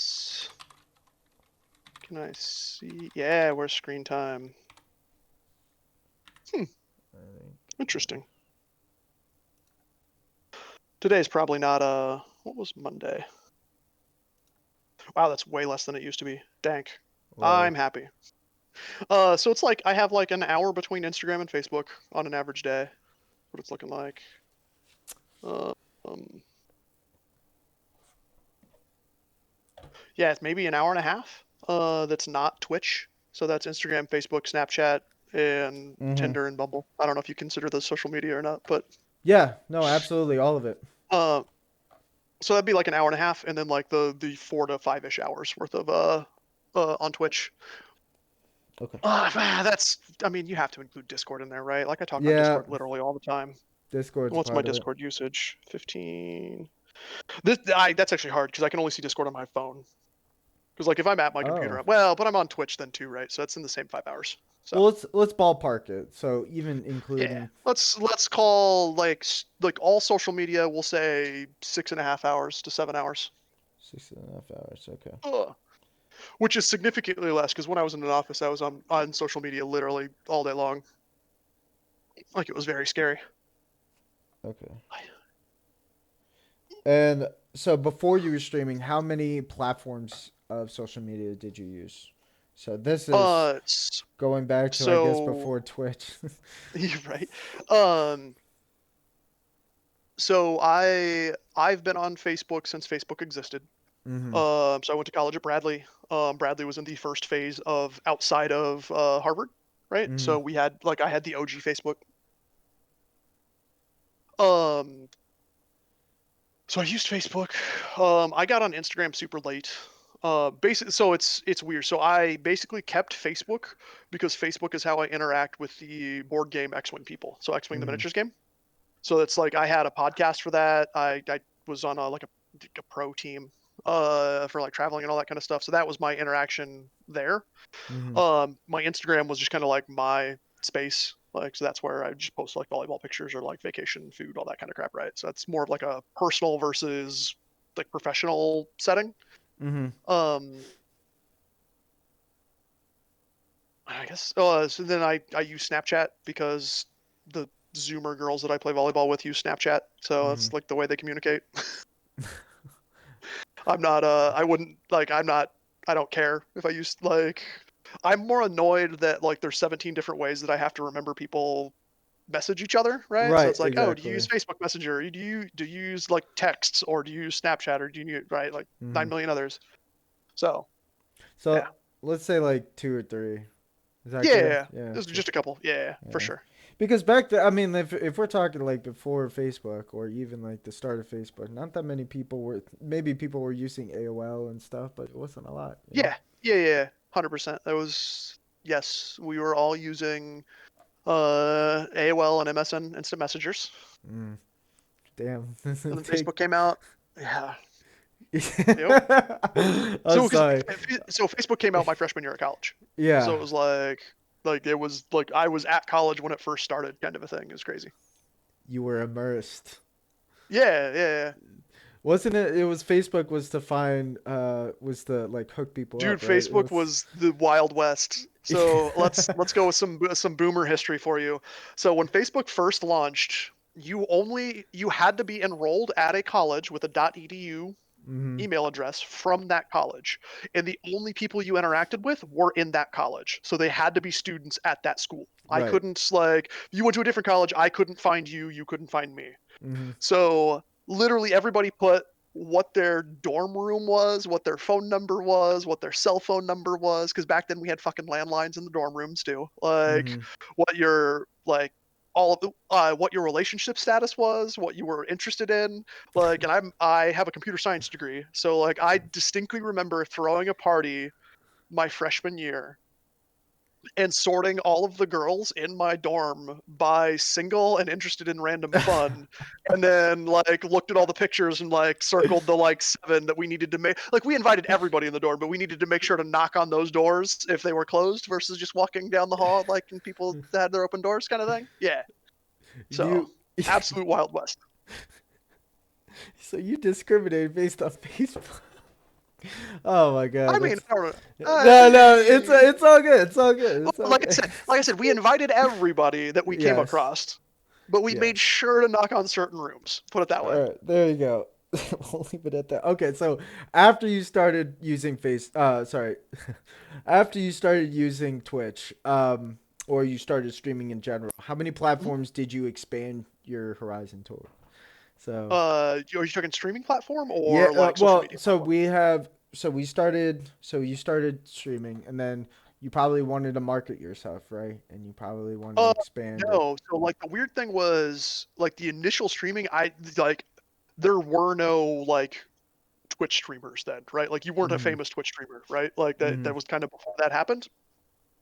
Apps. Can I see? Yeah, where's screen time? Interesting. Today's probably not what was Monday? Wow, that's way less than it used to be. Dank. Wow. I'm happy. So it's like I have like an hour between Instagram and Facebook on an average day. What it's looking like. Uh, um, yeah, it's maybe an hour and a half. That's not Twitch. So that's Instagram, Facebook, Snapchat, and Mm-hmm. Tinder and Bumble. I don't know if you consider those social media or not, but Yeah, no, absolutely, all of it. uh, so that'd be like an hour and a half, and then like the 4 to 5 ish hours worth of on Twitch. Okay. That's, I mean, you have to include Discord in there, right? Like I talk on Yeah, Discord literally all the time. Discord's What's my part of it. Discord usage? 15. That's actually hard because I can only see Discord on my phone. Because like if I'm at my Oh. computer, well, but I'm on Twitch then too, right? So that's in the same 5 hours. Well, So let's ballpark it. So even yeah, including let's call like all social media. We'll say 6.5 hours to 7 hours. 6.5 hours. Okay. Ugh. Which is significantly less because when I was in an office, I was on social media literally all day long. Like it was very scary. Okay. And so before you were streaming, how many platforms of social media did you use? So this is Uh, going back to, I guess, so before Twitch. you're right. Um, so I've been on Facebook since Facebook existed. Mm-hmm. So I went to college at Bradley. Bradley was in the first phase of outside of Harvard, right? Mm-hmm. So we had like I had the OG Facebook. Um, so I used Facebook. I got on Instagram super late. Basically, so it's weird. So I basically kept Facebook because Facebook is how I interact with the board game X-Wing people. So X-Wing the Mm-hmm. miniatures game. So it's like I had a podcast for that. I was on like a pro team for like traveling and all that kind of stuff. So that was my interaction there. Mm-hmm. My Instagram was just kind of like my space. Like so that's where I just post like volleyball pictures or like vacation food, all that kind of crap, right? So that's more of like a personal versus like professional setting. Mm-hmm. Um I guess so then I use Snapchat because the Zoomer girls that I play volleyball with use Snapchat. So Mm-hmm. that's like the way they communicate. I'm not I wouldn't like I'm not I don't care if I use like I'm more annoyed that like there's 17 different ways that I have to remember people message each other, right? So Right. it's like, oh, do you Exactly. use Facebook Messenger? Do you use like texts or do you use Snapchat or do you use right like Mm-hmm. 9 million others? So yeah, So let's say like two or three. Is that good? yeah, Yeah. this is just a couple, yeah, for Yeah. sure. Because back then, I mean, if we're talking like before Facebook or even like the start of Facebook, not that many people were. Maybe people were using AOL and stuff, but it wasn't a lot. You know. Yeah, yeah, 100%. That was yes, we were all using AOL and MSN instant messengers, Mm, damn. and then Take. Facebook came out. Yeah, yep. I'm So because sorry. so Facebook came out my freshman year of college, so Yeah, it was like it was like I was at college when it first started, kind of a thing. It was crazy. you were immersed. Yeah, yeah. Wasn't it? It was Facebook was to find was to like hook people Dude, up, right? It Facebook was. was the Wild West. So let's go with some boomer history for you. So when Facebook first launched, you had to be enrolled at a college with a .edu Mm-hmm. email address from that college, and the only people you interacted with were in that college. So they had to be students at that school. I Right. couldn't like you went to a different college, I couldn't find you, you couldn't find me. Mm-hmm. So literally everybody put what their dorm room was, what their phone number was, what their cell phone number was, because back then we had fucking landlines in the dorm rooms too. Like Mm-hmm. what your like all of the what your relationship status was, what you were interested in. Like, and I have a computer science degree, so like I distinctly remember throwing a party my freshman year and sorting all of the girls in my dorm by single and interested in random fun, and then like looked at all the pictures and like circled the like seven that we needed to make. Like we invited everybody in the dorm, but we needed to make sure to knock on those doors if they were closed versus just walking down the hall like and people had their open doors kind of thing. Yeah. So You. absolute Wild West. So you discriminate based on Facebook. Oh my god, I mean, that's I don't know. no, no. It's all good. It's all good. Well, It's okay. like I said, we invited everybody that we came Yes, across, but we made yes. sure to knock on certain rooms. Put it that All way. right, there you go. We'll leave it at that. Okay, so after you started using sorry, after you started using Twitch, or you started streaming in general, how many Mhm. platforms did you expand your horizon toward? So Are you talking streaming platform yeah, or like social well, media so platform? we have, so we started, so you started streaming, and then you probably wanted to market yourself, right? And you probably wanted to Uh, expand it. no. So like the weird thing was like the initial streaming. I like there were no like Twitch streamers then, right? Like you weren't a Mm-hmm. famous Twitch streamer, right? Like that Mm-hmm. that was kind of before that happened.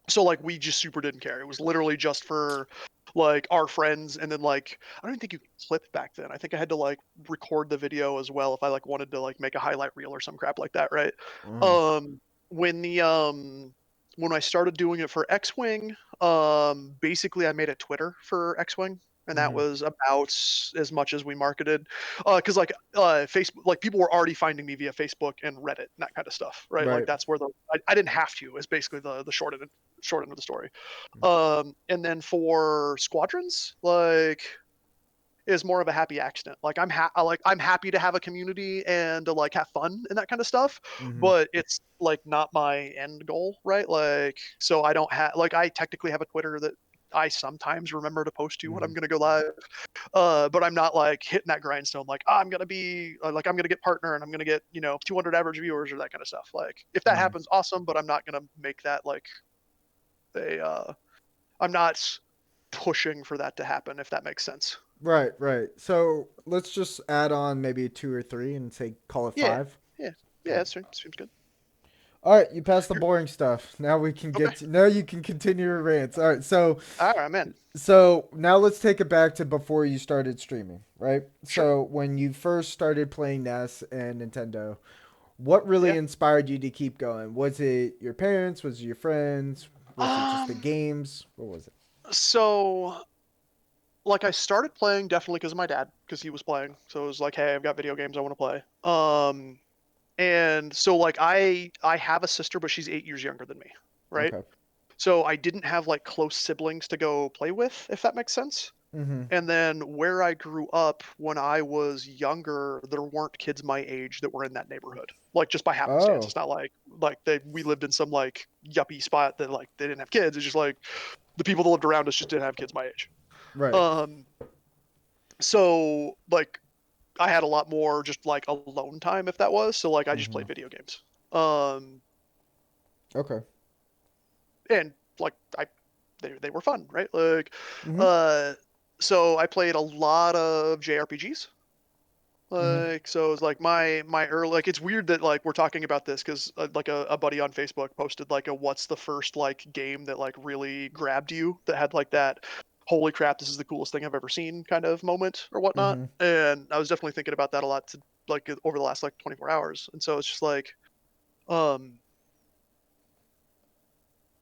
So like we just super didn't care. It was literally just for like our friends, and then like I don't even think you could clip back then. I think I had to like record the video as well if I like wanted to like make a highlight reel or some crap like that, right? Uh-huh. Um when the when I started doing it for X-Wing, basically I made a Twitter for X-Wing, and that Mm-hmm. was about as much as we marketed. Cuz like Facebook, like people were already finding me via Facebook and Reddit and that kind of stuff, right? Like Right. that's where I didn't have to is basically the short end of the story. And then for squadrons, like is more of a happy accident. Like I'm happy to have a community and to like have fun and that kind of stuff, Mm-hmm. but it's like not my end goal, right? Like so I don't have like I technically have a Twitter that I sometimes remember to post to when Mm-hmm. I'm gonna go live, but I'm not like hitting that grindstone like I'm gonna be like I'm gonna get partner and I'm gonna get 200 average viewers or that kind of stuff. Like if that Mm-hmm. happens, awesome, but I'm not gonna make that like a I'm not pushing for that to happen, if that makes sense. Right, right. So let's just add on maybe two or three and say call it Yeah, five. yeah, yeah. Okay. That seems good. All right, you passed the boring stuff. Now we can Okay. now you can continue your rants. All right, All right, man. so now let's take it back to before you started streaming, right? Sure. So when you first started playing NES and Nintendo, what really Yeah. inspired you to keep going? Was it your parents? Was it your friends? Was it just the Um. games? What was it? So, like, I started playing definitely because of my dad, because he was playing. So it was like, hey, I've got video games I want to play. And so like I have a sister, but she's 8 years younger than me, right? Okay. So I didn't have like close siblings to go play with, if that makes sense. Mm-hmm. And then where I grew up when I was younger, there weren't kids my age that were in that neighborhood. Like just by happenstance. Oh, It's not like we lived in some like yuppie spot that like they didn't have kids. It's just like the people that lived around us just didn't have kids my age. right. Um so like I had a lot more just like alone time if that was. So like I just Mm-hmm. played video games. Um Okay. and like they were fun, right? Like Mm-hmm. uh so I played a lot of JRPGs. Mm-hmm. Like so it's like my early like it's weird that like we're talking about this because like a buddy on Facebook posted like a what's the first like game that like really grabbed you that had like that holy crap this is the coolest thing I've ever seen kind of moment or whatnot, Mm-hmm. and I was definitely thinking about that a lot to like over the last like 24 hours, and so it's just um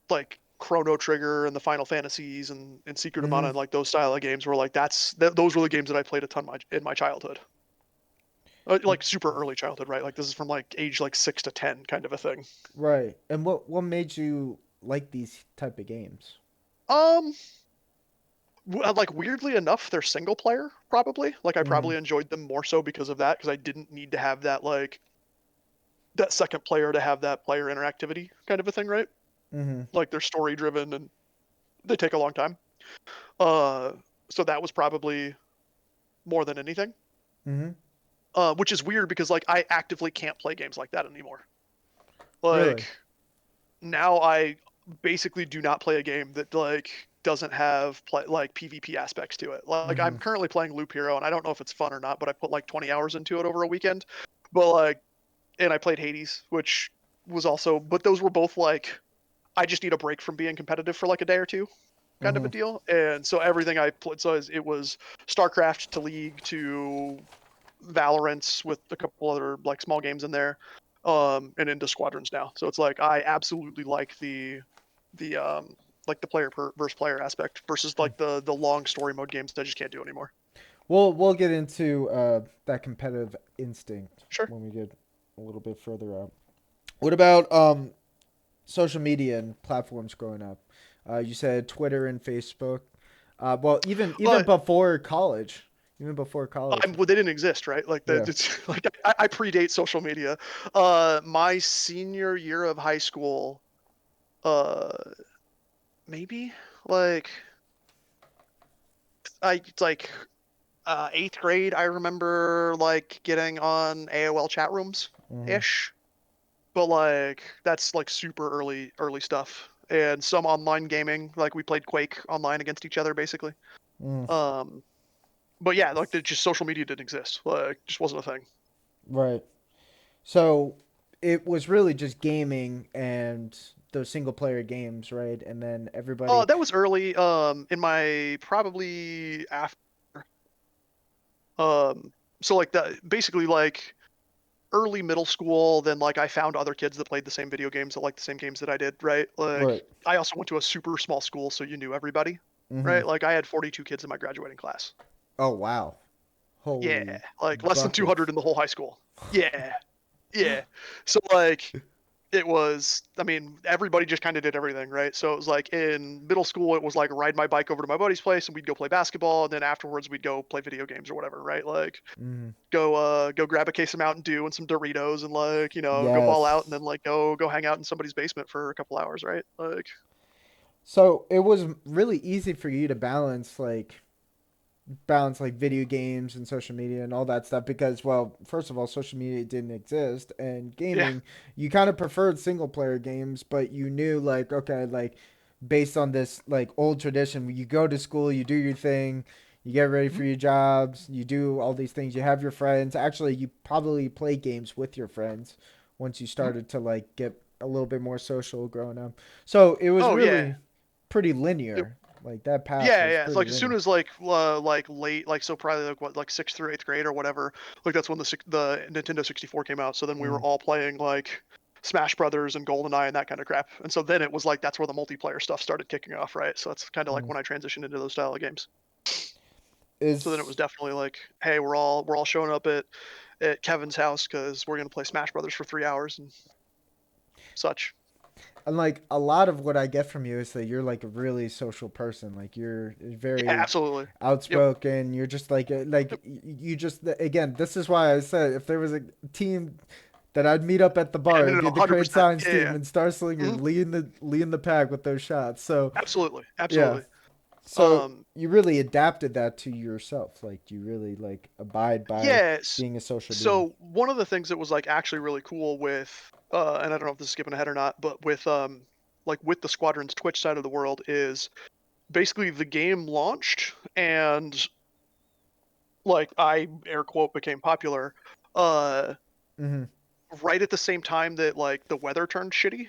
like Chrono Trigger and the Final Fantasies and Secret of Mana Mm-hmm. and like those style of games were like those were the games that I played a ton in my childhood. Like super early childhood, right? Like this is from like age like 6 to 10 kind of a thing. Right. And what made you like these type of games? Um, like weirdly enough, they're single player probably. Like I Mm-hmm. probably enjoyed them more so because of that, because I didn't need to have that like that second player to have that player interactivity kind of a thing, right? Mm-hmm. Like they're story driven and they take a long time. Uh, so that was probably more than anything. Mm-hmm. Which is weird because like I actively can't play games like that anymore. Really? Like now I basically do not play a game that like doesn't have like PvP aspects to it. Like Mm-hmm. I'm currently playing Loop Hero and I don't know if it's fun or not, but I put like 20 hours into it over a weekend. But like and I played Hades, which was also but those were both like I just need a break from being competitive for like a day or two kind of Mm-hmm. a deal. And so everything I played so it was StarCraft to League to Valorant with a couple other like small games in there, and into Squadrons now. So it's like I absolutely like the like the versus player aspect versus like the long story mode games that I just can't do anymore. We'll get into that competitive instinct Sure. when we get a little bit further out. What about social media and platforms growing up? You said Twitter and Facebook. Well, even Uh, before college, even before college. well, they didn't exist, right? Like Yeah. it's like I predate social media. My senior year of high school, uh, maybe like it's like eighth grade. I remember like getting on AOL chat rooms Mm-hmm. ish, but like that's like super early stuff. And some online gaming, like we played Quake online against each other, basically. Mm, Um, but yeah, like just social media didn't exist. Like, just wasn't a thing. right. So it was really just gaming and those single player games, right? And then everybody. That was early. In my probably after. Um, so like the basically like early middle school, then like I found other kids that played the same video games that liked the same games that I did, right? Like Right. I also went to a super small school, so you knew everybody, Mm-hmm. right? Like I had 42 kids in my graduating class. Oh wow. Yeah, Holy like less than 200 buckets. in the whole high school. Yeah, yeah. So like it was, I mean, everybody just kind of did everything, right? So it was like in middle school, it was like ride my bike over to my buddy's place and we'd go play basketball, and then afterwards we'd go play video games or whatever, right? Like Mm. go grab a case of Mountain Dew and some Doritos and like go ball out, and Yes. then like go hang out in somebody's basement for a couple hours, right? Like So it was really easy for you to balance like video games and social media and all that stuff because, well, first of all, social media didn't exist, and yeah. gaming, you kind of preferred single player games, but you knew like, okay, like based on this like old tradition, you go to school, you do your thing, you get ready Mhm. for your jobs, you do all these things, you have your friends. Actually, you probably play games with your friends once you Mhm. started to like get a little bit more social growing up. So it was Oh yeah. really pretty linear. Like that path Yeah, was yeah. It's pretty like as soon linear. as like late, like so probably like what, like sixth through eighth grade or whatever. Like that's when the Nintendo 64 came out. So then we were Mm, all playing like Smash Brothers and GoldenEye and that kind of crap. And so then it was like that's where the multiplayer stuff started kicking off, right? So that's kind of like mm. when I transitioned into those style of games. So then it was Is definitely like, hey, we're all showing up at Kevin's house because we're gonna play Smash Brothers for 3 hours and such. and like a lot of what I get from you is that you're like a really social person. Like you're Yeah, very absolutely. Yep. outspoken. You're just Yep. you just again. This is why I said if there was a team that I'd meet up at the Yeah, bar, no, it'd no, be no, the hundred Crane percent. Science Yeah, yeah, team yeah. and Starslinger Mhm. leading the pack with those shots. So Absolutely, yeah, absolutely. so Um, you really adapted that to yourself. Like you really like abide by yes. being a social being. So one of the things that was like actually really cool with, and I don't know if this is skipping ahead or not, but with like with the Squadron's Twitch side of the world is basically the game launched and like I air quote became popular, uh, Mm-hmm. right at the same time that like the weather turned shitty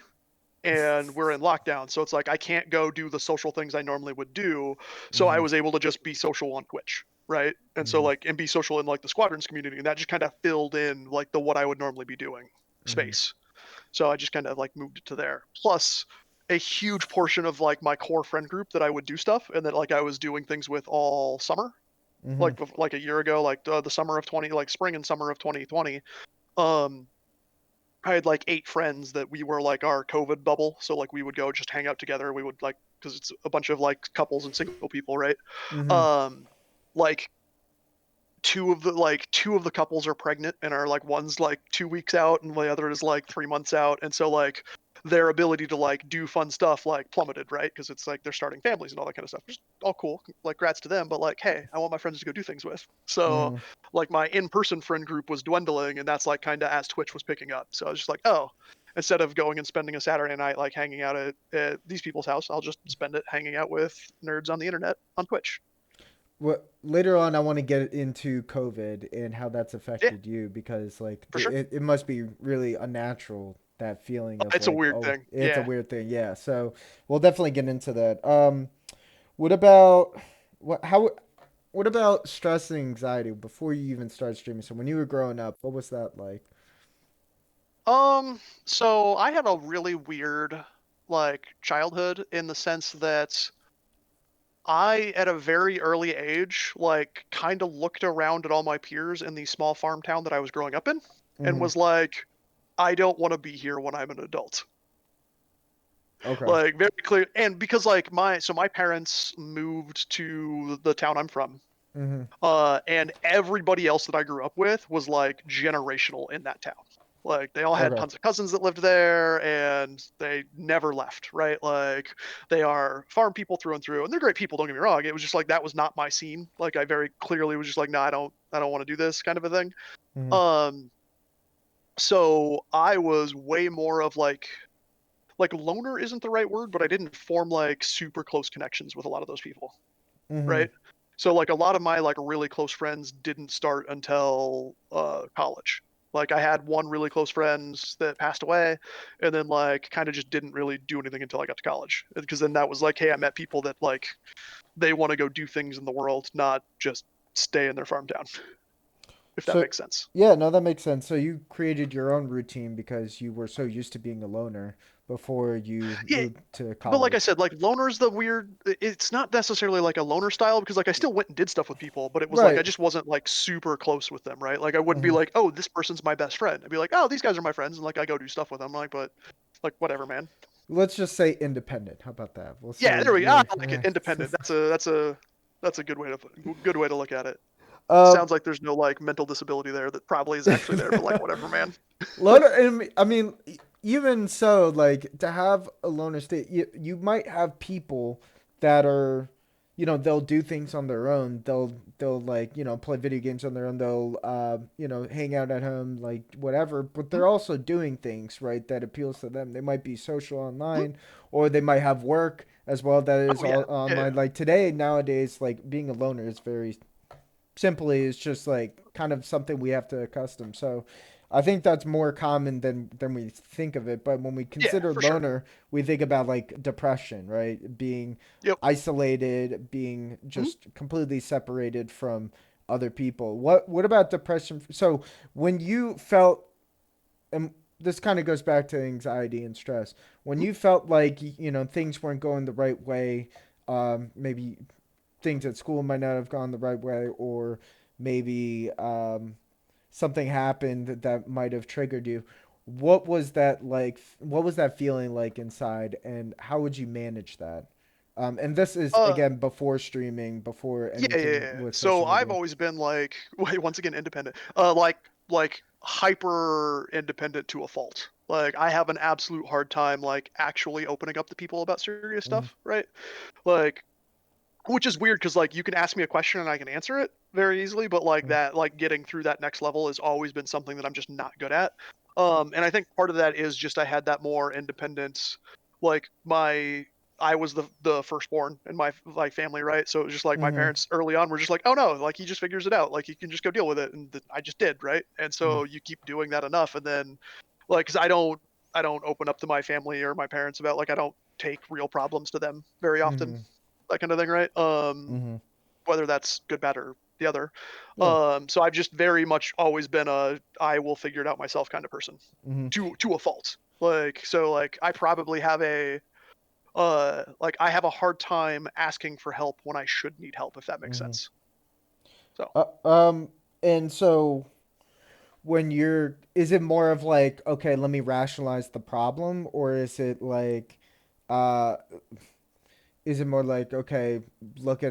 and we're in lockdown. So it's like I can't go do the social things I normally would do. So I Mm-hmm. was able to just be social on Twitch, right? And so Mm-hmm. like and be social in like the squadrons community, and that just kind of filled in like the what I would normally be doing Mm-hmm. space. So I just kind of like moved it to there. Plus a huge portion of like my core friend group that I would do stuff and that like I was doing things with all summer, Mm-hmm. like a year ago, like the summer of 20, like spring and summer of 2020. Um, I had like 8 friends that we were like our COVID bubble. So like we would go just hang out together. We would like because it's a bunch of like couples and single people, right? Mm-hmm. Um, like two of the couples are pregnant and are like one's like 2 weeks out and the other is like 3 months out, and so like their ability to like do fun stuff like plummeted, right? Because it's like they're starting families and all that kind of stuff, which is all cool, like grats to them, but like hey, I want my friends to go do things with. So Mm-hmm. like my in-person friend group was dwindling, and that's like kind of as Twitch was picking up. So I was just like, oh, instead of going and spending a Saturday night like hanging out at these people's house, I'll just spend it hanging out with nerds on the internet on Twitch. What later on I want to get into COVID and how that's Yeah, affected you because like for sure. it must be really unnatural that feeling of It's a like, weird oh, thing. it's a Yeah. weird thing. Yeah, so we'll definitely get into that. What about what about stress and anxiety before you even started streaming? So when you were growing up, what was that like? So I had a really weird like childhood in the sense that I at a very early age like kind of looked around at all my peers in the small farm town that I was growing up in and Mm-hmm. was like I don't want to be here when I'm an adult. Okay. Like very clear, and because like my parents moved to the town I'm from, Mm-hmm. and everybody else that I grew up with was like generational in that town. Like they all had Okay. tons of cousins that lived there, and they never left. Right? Like they are farm people through and through, and they're great people. Don't get me wrong. It was just like that was not my scene. Like I very clearly was just like, no, I don't want to do this kind of a thing. Mm-hmm. Um, so I was way more of like loner isn't the right word, but I didn't form like super close connections with a lot of those people, Mm-hmm. right? So like a lot of my like really close friends didn't start until college. Like I had one really close friend that passed away, and then like kind of just didn't really do anything until I got to college. Because then that was like, hey, I met people that like they want to go do things in the world, not just stay in their farm town, if that So, makes sense. yeah, no, that makes sense. So you created your own routine because you were so used to being a loner before you Yeah, moved to but like I college. said, like loner's the weird. It's not necessarily like a loner style because like I still went and did stuff with people, but it was like I Right. just wasn't like super close with them, right? Like I wouldn't be Mm-hmm. like, oh, this person's my best friend. I'd be like, oh, these guys are my friends, and like I go do stuff with them, like, but like whatever, man. Let's just say independent. How about that? We'll say Yeah, there we go. Ah, you're. I like it. Independent. That's a good way to look at it. um, Sounds like there's no like mental disability there that probably is actually there, but like whatever, man. loner. I mean, even so, like to have a loner state, you might have people that are, they'll do things on their own. They'll like play video games on their own. They'll hang out at home, like whatever. But Mhm, they're also doing things right that appeals to them. They might be social mhm. online, or they might have work as well that is Oh yeah, all yeah, online. yeah. Like today, nowadays, like being a loner is very simply is just like kind of something we have to accustom. So I think that's more common than we think of it. But when we Yeah, consider for sure. loner, we think about like depression, right? Being Yep. isolated, being Mhm. just completely separated from other people. What about depression? So when you felt and this kind of goes back to anxiety and stress. When Mhm. you felt like things weren't going the right way, maybe things at school might not have gone the right way, or maybe something happened that might have triggered you. What was that like? What was that feeling like inside, and how would you manage that? And this is Uh, again before streaming, before Yeah, yeah, anything yeah. with So social I've media. always been like, wait, once again, independent. Like hyper independent to a fault. Like I have an absolute hard time like actually opening up to people about serious Mm-hmm. stuff, right? Like which is weird because like you can ask me a question and I can answer it very easily, but like that like getting through that next level has always been something that I'm just not good at. And I think part of that is just I had that more independence. Like my I was the firstborn in my like family, right? So it was just like my Mm-hmm. parents early on were just like, oh no, like he just figures it out, like he can just go deal with it, and I just did, right? And so you keep doing that enough, and then like because I don't open up to my family or my parents about like I don't take real problems to them very often, Mm-hmm. that kind of thing, right? Mm-hmm. Whether that's good, bad, or the other. Yeah. So I've just very much always been a I will figure it out myself kind of person, Mm-hmm. to a fault. Like so, like I probably have a like I have a hard time asking for help when I should need help, if that makes Mm-hmm. sense. So Uh, um, and so when you're, is it more of like, okay, let me rationalize the problem, or uh, is it more like, okay, look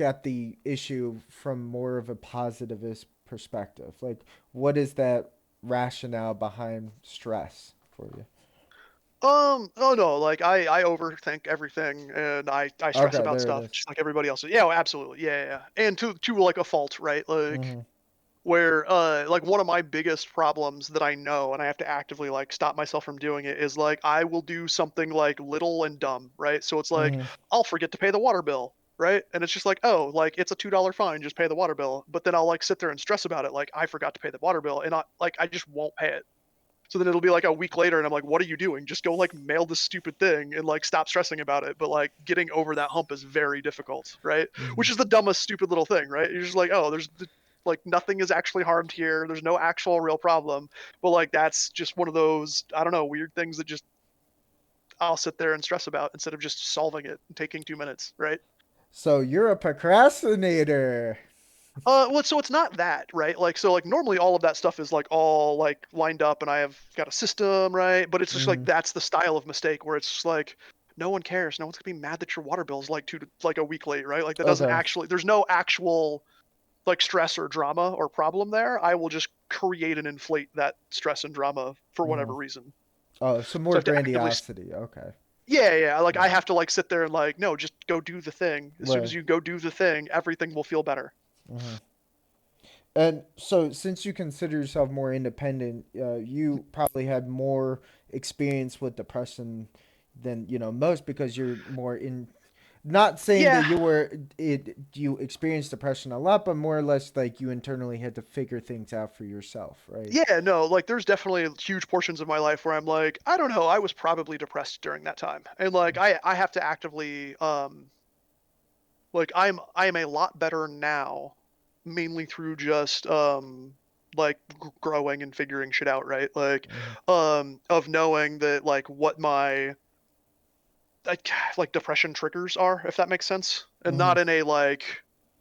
at the issue from more of a positivist perspective? Like, what is that rationale behind stress for you? oh no, like I overthink everything and I stress Okay, about there it stuff is. just like everybody else. Yeah, oh, absolutely. Yeah, yeah, yeah. And to like a fault, right? Like Mm-hmm. where like one of my biggest problems that I know and I have to actively like stop myself from doing it is like I will do something like little and dumb, right? So it's like Mm-hmm. I'll forget to pay the water bill, right? And it's just like, oh, like it's a $2 fine, just pay the water bill. But then I'll like sit there and stress about it, like I forgot to pay the water bill, and I just won't pay it. So then it'll be like a week later, and I'm like, what are you doing? Just go like mail this stupid thing and like stop stressing about it. But like getting over that hump is very difficult, right? Mm-hmm. Which is the dumbest, stupid little thing, right? You're just like, oh, like nothing is actually harmed here. There's no actual real problem. But like that's just one of those, I don't know, weird things that just I'll sit there and stress about instead of just solving it and taking 2 minutes, right? So you're a procrastinator. Well, so it's not that, right? Like, so like normally all of that stuff is like all like lined up, and I have got a system, right? But it's just like Mm-hmm. that's the style of mistake where it's just like no one cares. No one's gonna be mad that your water bill is like like a week late, right? Like that doesn't Okay. actually. There's no actual like stress or drama or problem there. I will just create and inflate that stress and drama for Mm-hmm. whatever reason. Oh, some So I more have to actively. grandiosity. Okay. Yeah, yeah. Like I Right. have to like sit there and like no, just go do the thing. As soon as Right. you go do the thing, everything will feel better. Mm-hmm. And so, since you consider yourself more independent, you probably had more experience with depression than most because you're more in. Not saying that Yeah, you experienced depression a lot, but more or less like you internally had to figure things out for yourself, right? yeah, no, like there's definitely huge portions of my life where I'm like, I don't know, I was probably depressed during that time. And like I have to actively like I am a lot better now mainly through just like growing and figuring shit out, right? Like Hmm. of knowing that like what my like like depression triggers are, if that makes sense. And Hmm. not in a like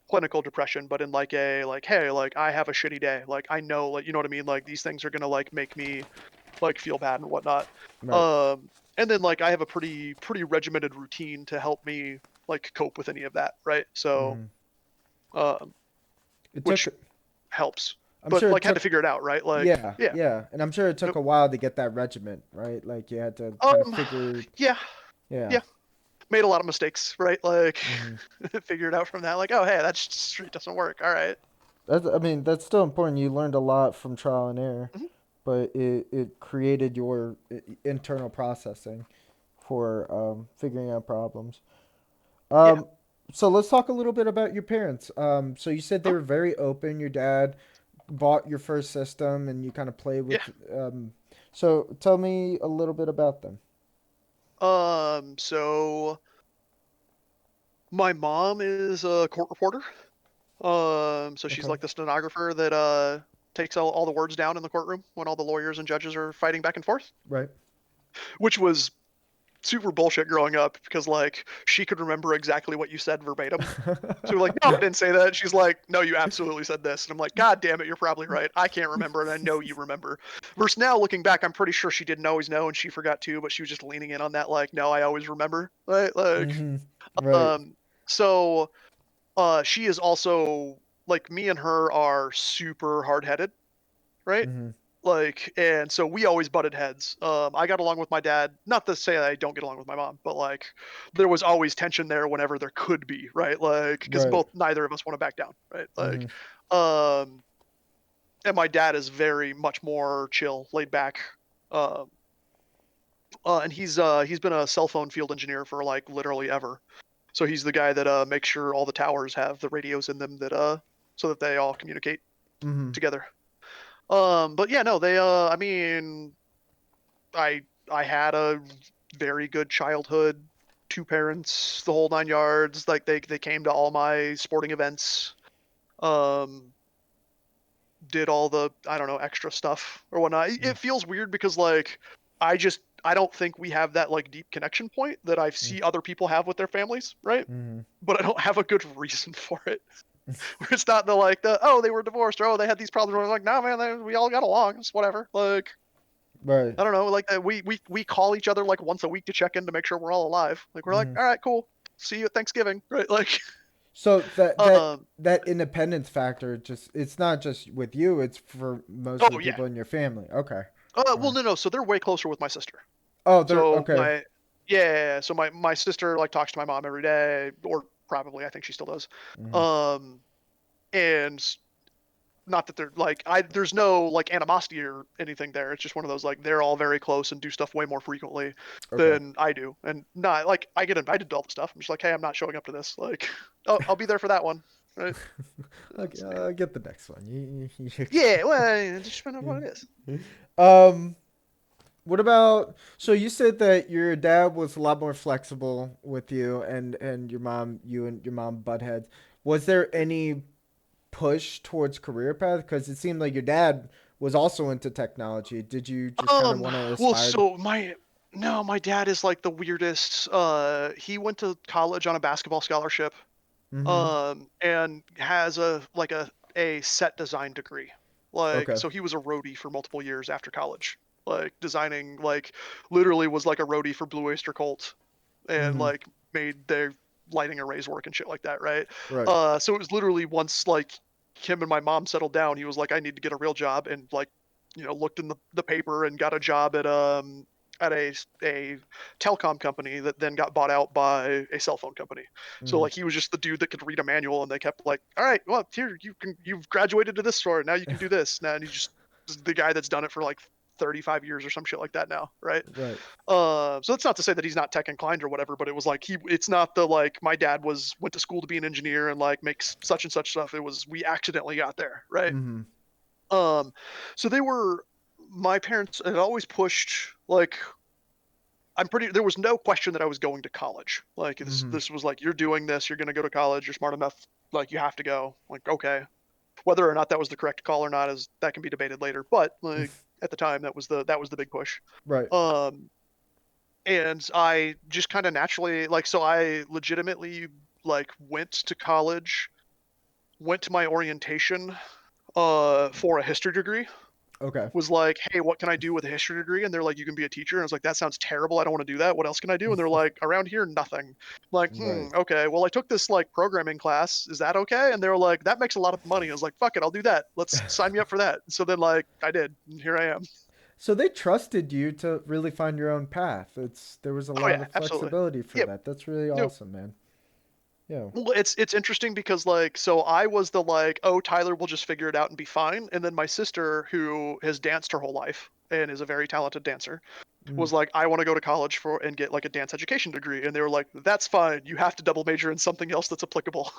clinical depression, but in like a like hey, like I have a shitty day. Like I know like you know what I mean? Like these things are going to like make me like feel bad and whatnot. Right. And then like I have a pretty regimented routine to help me like cope with any of that, right? So Hmm. um, It took. which helps, I'm but sure it like had to took. figure it out, right? Like Yeah, yeah, yeah, and I'm sure it took nope. a while to get that regiment, right? Like you had to kind of figure. Yeah, Yeah. yeah, made a lot of mistakes, right? Like Hmm. figure it out from that. Like oh hey, that street doesn't work. All right. I mean, that's still important. You learned a lot from trial and error, Mhm. but it created your internal processing for figuring out problems. Yeah. Um, so let's talk a little bit about your parents. So you said they Oh were very open. Your dad bought your first system, and you kind of played yeah. with. So tell me a little bit about them. So my mom is a court reporter. So she's Okay. like the stenographer that takes all the words down in the courtroom when all the lawyers and judges are fighting back and forth, Right. which was super bullshit growing up because like she could remember exactly what you said verbatim. So we're like, no, I didn't say that. She's like, no, you absolutely said this. And I'm like, God damn it, you're probably right. I can't remember, and I know you remember. Versus now, looking back, I'm pretty sure she didn't always know, and she forgot too, but she was just leaning in on that, like, no, I always remember. Right? Like, Mm-hmm. Right. um, so she is also like me and her are super hard headed, right? Mm-hmm. Like, and so we always butted heads. I got along with my dad, not to say I don't get along with my mom, but like there was always tension there whenever there could be, right? Like, because Right. both neither of us want to back down, right? Mm-hmm. Like, um, and my dad is very much more chill, laid back. Um, and he's been a cell phone field engineer for like literally ever. So he's the guy that makes sure all the towers have the radios in them that so that they all communicate Mm-hmm. together. But yeah, no, they I mean, I had a very good childhood, two parents, the whole nine yards. Like they came to all my sporting events. Um, did all the I don't know extra stuff or whatnot. It feels weird because like I don't think we have that like deep connection point that I see other people have with their families, right? Mm-hmm. But I don't have a good reason for it. Where it's not the oh they were divorced or oh they had these problems. I'm like no man we all got along. It's whatever. Like Right. I don't know. Like we call each other like once a week to check in to make sure we're all alive. Like we're like Mm-hmm. all right cool. See you at Thanksgiving, right? Like So that that um that independence factor it's not just with you, it's for most of the oh yeah. people in your family. Okay. All Well right. no, so they're way closer with my sister. Oh, they're So okay. yeah, so my sister like talks to my mom every day, or probably I think she still does. Mm-hmm. Um, and not that they're like there's no like animosity or anything there. It's just one of those like they're all very close and do stuff way more frequently Okay. than I do, and not like I get invited to all the stuff. I'm just like, hey, I'm not showing up to this. Like, oh, I'll be there for that one, right? Okay, It's like, I'll get the next one. yeah, well, it just depends on what it is. Um, what about so you said that your dad was a lot more flexible with you and you and your mom butt heads. Was there any push towards career path? Because it seemed like your dad was also into technology. Did you just kind of want to Well, aspire to? so my no, my dad is like the weirdest. He went to college on a basketball scholarship. Mm-hmm. and has a set design degree. Like, Okay. so he was a roadie for multiple years after college, like designing, like literally was like a roadie for Blue Oyster Cult and Mm-hmm. like made their lighting arrays work and shit like that, right? Right. So it was literally once like him and my mom settled down, he was like, I need to get a real job, and like, looked in the paper and got a job at a telecom company that then got bought out by a cell phone company. So Mm-hmm. like he was just the dude that could read a manual, and they kept like, all right, well here you've graduated to this store, now you can do this now, and he just is the guy that's done it for like 35 years or some shit like that now, right? Right. So that's not to say that he's not tech inclined or whatever, but it was like it's not the like my dad went to school to be an engineer and like makes such and such stuff. It was we accidentally got there, right? Mm-hmm. Um, so my parents had always pushed like there was no question that I was going to college. Like Mm-hmm. this was like you're doing this, you're gonna go to college, you're smart enough, like you have to go. Like okay, whether or not that was the correct call or not is that can be debated later. But like at the time, that was the big push. Right. Um, and I just kind of naturally like so I legitimately like went to college, went to my orientation for a history degree. Okay. Was like, hey, what can I do with a history degree? And they're like, you can be a teacher. And I was like, that sounds terrible. I don't want to do that. What else can I do? And they're like, around here, nothing. I'm like, Right. okay. Well, I took this like programming class. Is that okay? And they were like, that makes a lot of money. I was like, fuck it, I'll do that. Let's sign me up for that. So then like I did. And here I am. So they trusted you to really find your own path. There was a Oh lot yeah, of absolutely. flexibility for Yep. that. That's really No, awesome, man. Yeah. well, it's interesting because like so I was the like, oh, Tyler will just figure it out and be fine. And then my sister, who has danced her whole life and is a very talented dancer, Mm. was like, I want to go to college for and get like a dance education degree. And they were like, that's fine. You have to double major in something else that's applicable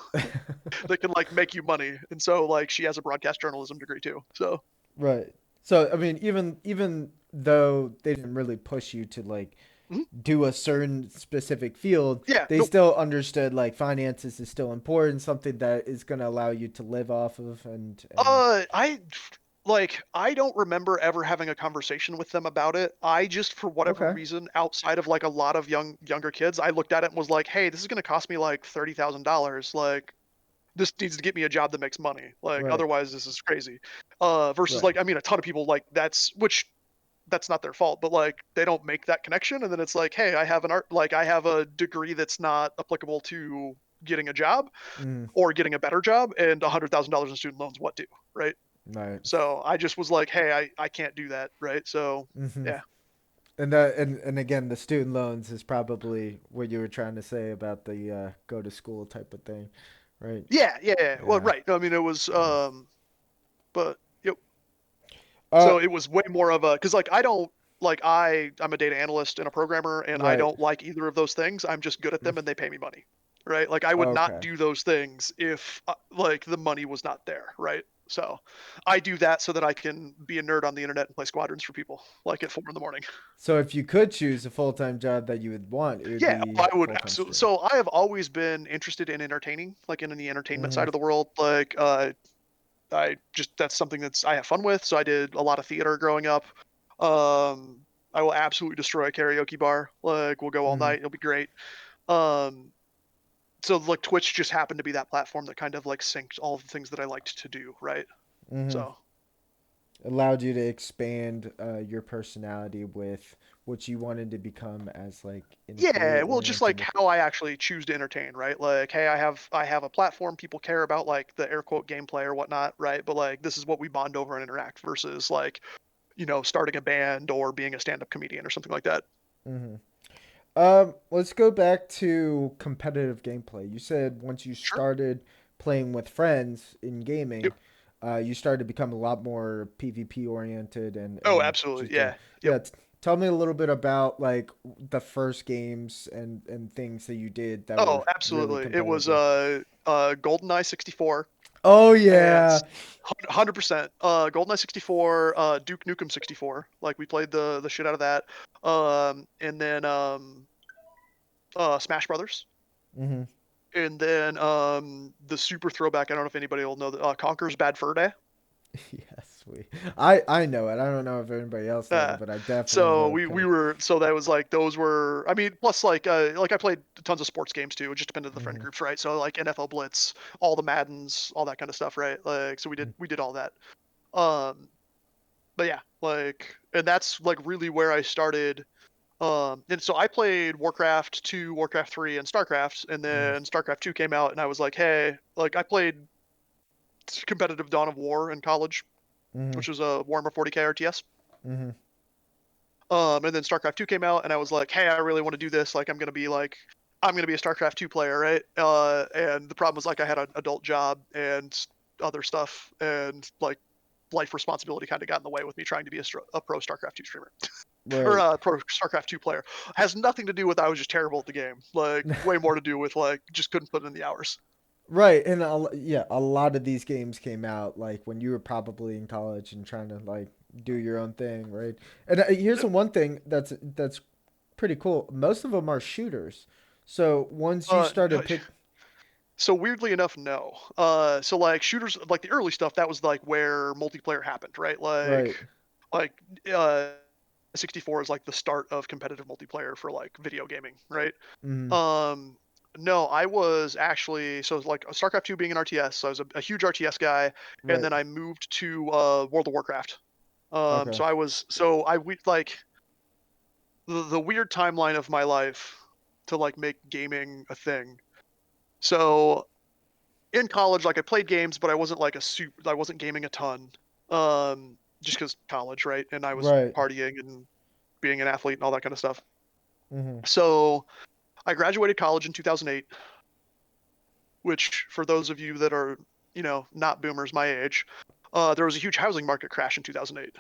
that can like make you money. And so like she has a broadcast journalism degree too. So Right. So I mean, even though they didn't really push you to like mhm. do a certain specific field, Yeah, they no, still understood like finances is still important, something that is going to allow you to live off of and I don't remember ever having a conversation with them about it. I just for whatever okay. reason, outside of like a lot of younger kids, I looked at it and was like, hey, this is gonna cost me like $30,000. Like this needs to get me a job that makes money. Like Right. otherwise this is crazy. Versus Right. like I mean a ton of people like that's not their fault, but like they don't make that connection and then it's like, hey, I have a degree that's not applicable to getting a job Mm, or getting a better job and $100,000 in student loans, what do, right? right. So I just was like, hey, I can't do that, right? So Hmm. yeah. And again, the student loans is probably what you were trying to say about the go to school type of thing, right? Yeah, yeah, yeah. Well, Yeah. right. I mean, it was, Yeah. but yep. Uh, So it was way more of a, cause like I don't, like I'm a data analyst and a programmer and I right. don't like either of those things. I'm just good at them and they pay me money, right? Like I would not Okay. do those things if like the money was not there, right? So I do that so that I can be a nerd on the internet and play squadrons for people like at 4 in the morning. So if you could choose a full time job that you would want, it would Yeah, be I would full time absolutely. streaming. So I have always been interested in entertaining, like in the entertainment Mm-hmm. side of the world. Like, I just that's something I have fun with. So I did a lot of theater growing up. Um, I will absolutely destroy a karaoke bar. Like, we'll go all Mm-hmm. night. It'll be great. Um, so like Twitch just happened to be that platform that kind of like synced all of the things that I liked to do, right? Mm-hmm. So Allowed you to expand your personality with what you wanted to become as like in a career yeah, well, just oriented like with. how I actually choose to entertain, right? Like, hey, I have a platform. People care about like the air quote gameplay or whatnot, right? But like this is what we bond over and interact versus like starting a band or being a stand up comedian or something like that. Mm-hmm. Let's go back to competitive gameplay. You said once you Sure. started playing with friends in Yep. gaming, you started to become a lot more PvP oriented Oh, and absolutely. just Yeah. Yep. yeah. Tell me a little bit about like the first games and things that you did that were Oh, really absolutely. It was competitive. GoldenEye 64 Oh and yeah. 100% GoldenEye 64, Duke Nukem 64. Like we played the shit out of that. And then Smash Brothers. Mm-hmm. And then the super throwback. I don't know if anybody will know that Conker's Bad Fur Day. Yes. Sweet. I know it. I don't know if anybody else knows, Uh, but I definitely so know we because. were so that was like those were I mean plus like I played tons of sports games too. It just depended on the friend Hmm. groups, right? So like NFL Blitz, all the Maddens, all that kind of stuff, right? Like so we did all that. Um, but yeah, like and that's like really where I started. And so I played Warcraft 2, Warcraft 3, and StarCraft, and Hmm. then StarCraft 2 came out, and I was like, hey, like I played competitive Dawn of War in college, Hmm. which was a Warhammer 40k RTS. Hmm. And then StarCraft 2 came out, and I was like, hey, I really want to do this. Like, I'm gonna be a StarCraft 2 player, right? And the problem was like I had an adult job and other stuff, and like life responsibility kind of got in the way with me trying to be a pro StarCraft 2 streamer or Right. a pro StarCraft 2 player. Has nothing to do with I was just terrible at the game. Like, way more to do with like just couldn't put in the hours. Right, and yeah, a lot of these games came out like when you were probably in college and trying to like do your own thing, right? And here's the one thing that's pretty cool. Most of them are shooters. So once you No, started pick, so weirdly enough, no. So like shooters, like the early stuff, that was like where multiplayer happened, right? right? Like uh, 64 is like the start of competitive multiplayer for like video gaming, right? Mm, Um, no, I was actually so like StarCraft 2 being an RTS, so I was a huge RTS guy, and right. then I moved to World of Warcraft. Okay. So I we like the weird timeline of my life to like make gaming a thing. So in college, like I played games, but I wasn't like I wasn't gaming a ton. Just because college, right? And I was Right. partying and being an athlete and all that kind of stuff. Mm-hmm. So I graduated college in 2008, which for those of you that are, not boomers my age, there was a huge housing market crash in 2008,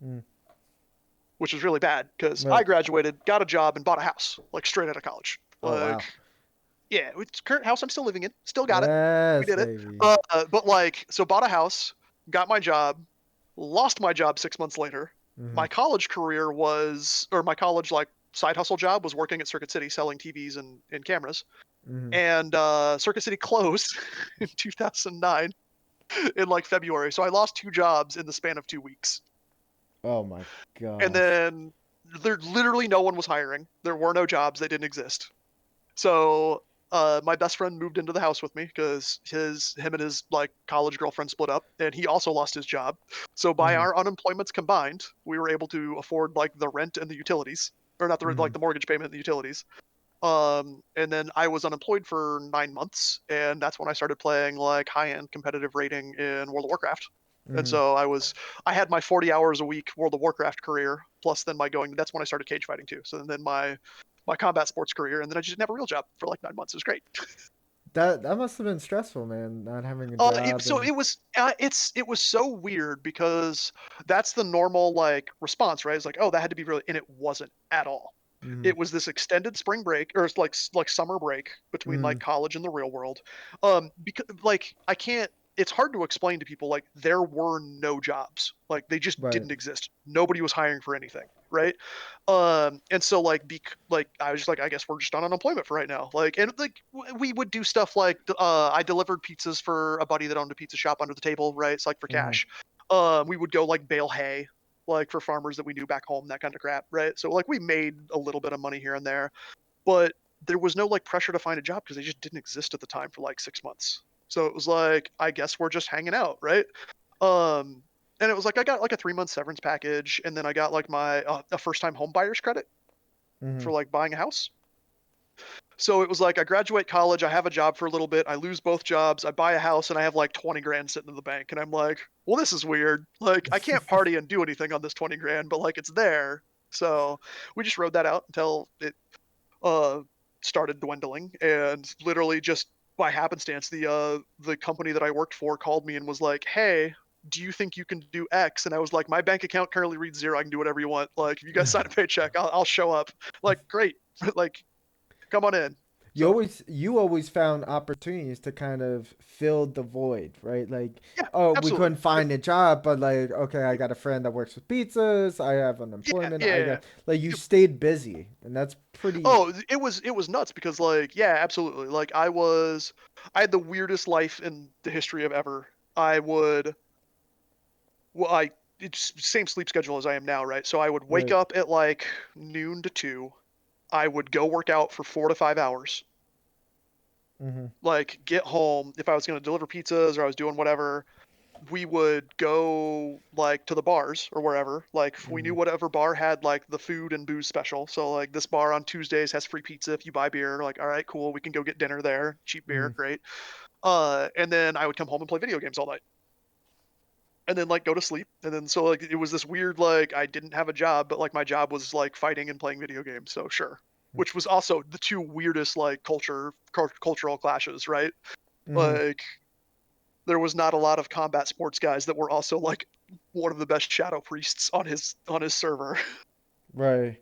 Mm, which was really bad because I right. graduated, got a job, and bought a house like straight out of college. Oh Like, wow. yeah, it's current house I'm still living in, still got it. We Yes, did it. baby. But like, so bought a house, got my job, lost my job 6 months later. Mm-hmm. My college career was, or my college like side hustle job was working at Circuit City selling TVs and cameras. Mm-hmm. And Circuit City closed in 2009 in like February. So I lost two jobs in the span of 2 weeks. Oh my And gosh. then there literally no one was hiring. There were no jobs. They didn't exist. So my best friend moved into the house with me because him and his like college girlfriend split up, and he also lost his job. So by Mm-hmm. our unemployments combined, we were able to afford like the rent and the utilities, or not the rent, Mm-hmm. like the mortgage payment and the utilities. And then I was unemployed for 9 months, and that's when I started playing like high-end competitive rating in World of Warcraft. And Mm-hmm. so I had my 40 hours a week World of Warcraft career, plus then my going. That's when I started cage fighting too. So then my combat sports career, and then I just didn't have a real job for like 9 months. It was great. That must have been stressful, man. Not having a job So and. it was so weird because that's the normal like response, right? It's like, oh, that had to be really, and it wasn't at all. Mm-hmm. It was this extended spring break, or it's like summer break between Mm-hmm. like college and the real world. Because like I can't. It's hard to explain to people like there were no jobs, like they just Right. didn't exist. Nobody was hiring for anything, right? And so like I was just like, I guess we're just on unemployment for right now. Like, and like we would do stuff like I delivered pizzas for a buddy that owned a pizza shop under the table, right? It's like for Mm-hmm. cash. We would go like bale hay, like for farmers that we knew back home, that kind of crap, right? So like we made a little bit of money here and there, but there was no like pressure to find a job because they just didn't exist at the time for like 6 months. So it was like, I guess we're just hanging out, right? Um, and it was like I got like a 3 month severance package, and then I got like my a first time home buyer's credit Mm-hmm. for like buying a house. So it was like I graduate college, I have a job for a little bit, I lose both jobs, I buy a house, and I have like 20 grand sitting in the bank, and I'm like, well, this is weird. Like I can't party and do anything on this 20 grand, but like it's there. So we just rode that out until it uh started dwindling, and literally just by happenstance the company that I worked for called me and was like, hey, do you think you can do X? And I was like, my bank account currently reads zero. I can do whatever you want. Like, if you guys sign a paycheck, I'll show up. Like, great. Like, come on in. So You always found opportunities to kind of fill the void, right? Like, yeah, oh, we absolutely. couldn't find a job, but like, okay, I got a friend that works with pizzas. I have Yeah, unemployment. yeah, I yeah. got like you stayed busy, and that's pretty. Oh, it was nuts because like yeah, absolutely. Like I had the weirdest life in the history of ever. I would well, I it's same sleep schedule as I am now, right? So I would wake Right. up at like noon to 2. I would go work out for 4 to 5 hours. Mm-hmm. Like get home if I was going to deliver pizzas or I was doing whatever, we would go like to the bars or wherever. Like if we Mm-hmm. knew whatever bar had like the food and booze special. So like this bar on Tuesdays has free pizza if you buy beer. Like, all right, cool, we can go get dinner there. Cheap beer, Mm-hmm. great. And then I would come home and play video games all night. And then like go to sleep. And then so like it was this weird like I didn't have a job, but like my job was like fighting and playing video games. So sure. Which was also the two weirdest like cultural clashes, right? Mm-hmm. Like there was not a lot of combat sports guys that were also like one of the best shadow priests on his server. Right.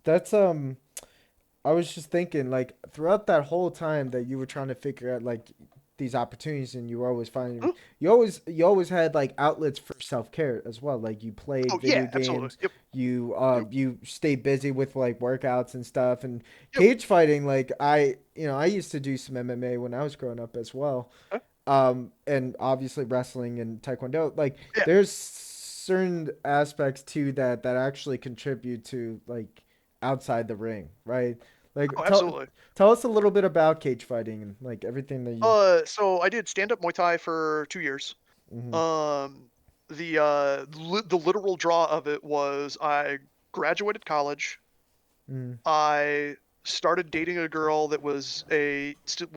That's I was just thinking, like, throughout that whole time that you were trying to figure out like these opportunities, and you were always finding, you always had like outlets for self care as well. Like you played Oh video yeah, absolutely. games, Yep, yep, you stayed busy with like workouts and stuff, and yep. cage fighting. Like I used to do some MMA when I was growing up as well, Huh? and obviously wrestling and taekwondo. Like Yeah. there's certain aspects to that actually contribute to like outside the ring, right? Like Oh, tell absolutely. tell us a little bit about cage fighting and like everything that you. So I did stand up Muay Thai for 2 years. Hmm. Um, the literal draw of it was I graduated college. Hmm. I started dating a girl that was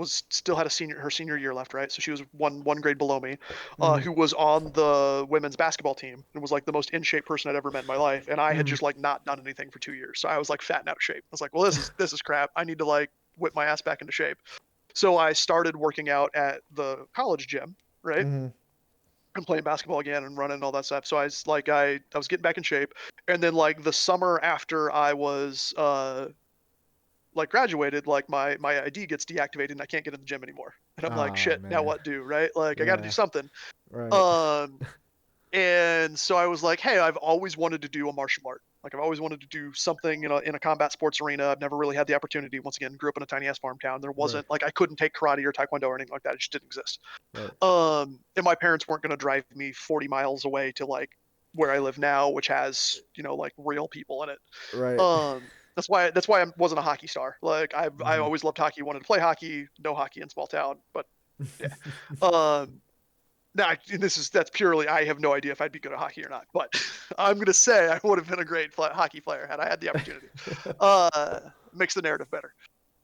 still had a senior her senior year left, right? So she was one grade below me, Hmm. who was on the women's basketball team and was like the most in shape person I'd ever met in my life. And I had Hmm. just like not done anything for 2 years, so I was like fat and out of shape. I was like, well, this is crap. I need to like whip my ass back into shape. So I started working out at the college gym, right? Hmm. And playing basketball again and running and all that stuff. So I was getting back in shape. And then like the summer after I was like graduated, like my ID gets deactivated and I can't get in the gym anymore. And I'm like, Oh shit, now man. what do, right? Like I got to do Yeah. something. Right. Um, and so I was like, hey, I've always wanted to do a martial art. Like I've always wanted to do something in a combat sports arena. I've never really had the opportunity. Once again, grew up in a tiny ass farm town. There Right. wasn't like I couldn't take karate or taekwondo or anything like that. It just didn't exist. Right. And my parents weren't going to drive me 40 miles away to like where I live now, which has like real people in it. Right. That's why I wasn't a hockey star. Like I Hmm. always loved hockey, wanted to play hockey. No hockey in small town, but yeah. Um, now that's purely I have no idea if I'd be good at hockey or not, but I'm gonna say I would have been a great hockey player had I had the opportunity. Makes the narrative better.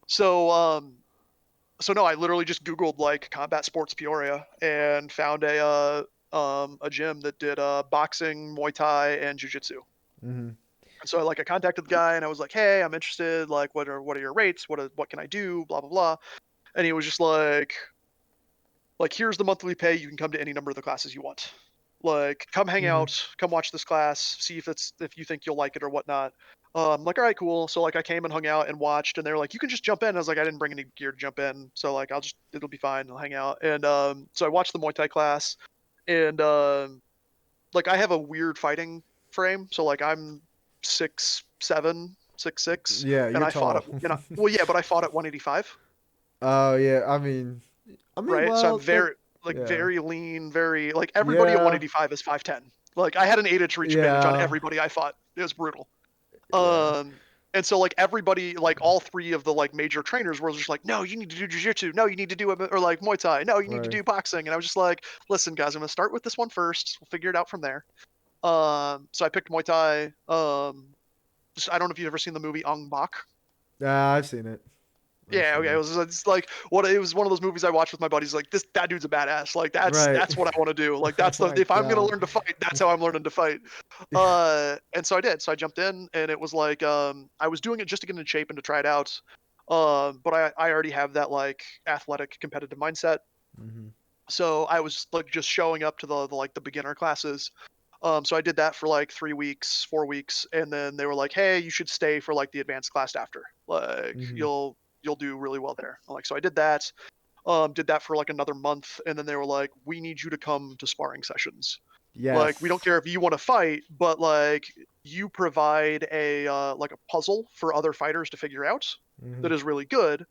So so no, I literally just Googled like combat sports Peoria and found a gym that did boxing, Muay Thai, and jujitsu. Hmm. And so I contacted the guy and I was like, hey, I'm interested. Like, what are your rates? What can I do? Blah blah blah. And he was just like here's the monthly pay. You can come to any number of the classes you want. Like, come hang Hmm. out, come watch this class, see if you think you'll like it or whatnot. Like, all right, cool. So like I came and hung out and watched, and they were like, you can just jump in. I was like, I didn't bring any gear to jump in, so like it'll be fine. I'll hang out. And so I watched the Muay Thai class, and like I have a weird fighting frame, so like I'm 6'7", 6'6", Yeah, and you're I fought at tall. well yeah, but I fought at 185. Oh yeah. I mean, Right? So I'm well, that. very like Yeah. very lean, very like everybody at Yeah. 185 is 5'10". Like I had an 8-inch reach advantage on Yeah. everybody I fought. It was brutal. Yeah. Um and so like everybody, like all three of the like major trainers were just like, no, you need to do jujitsu. No, you need to do it, or like Muay Thai. No, you need to Right. do boxing. And I was just like, listen, guys, I'm gonna start with this one first. We'll figure it out from there. So I picked Muay Thai. I don't know if you've ever seen the movie Ong Bak. I've seen it. I've Yeah, seen okay. it. It's like what it was one of those movies I watched with my buddies. Like that dude's a badass. Like Right. that's what I want to do. Like Oh that's the my if I'm gonna god. learn to fight, that's how I'm learning to fight. And so I did. So I jumped in, and it was like I was doing it just to get in shape and to try it out. But I already have that like athletic competitive mindset. Hmm. So I was like just showing up to the like the beginner classes. So I did that for like 3 weeks, 4 weeks, and then they were like, "Hey, you should stay for like the advanced class after. Like Hmm. you'll do really well there." I'm like, so I did that. Did that for like another month, and then they were like, "We need you to come to sparring sessions. Like we don't Yes. care if you want to fight, but like you provide a like a puzzle for other fighters to figure out Hmm. that is really good,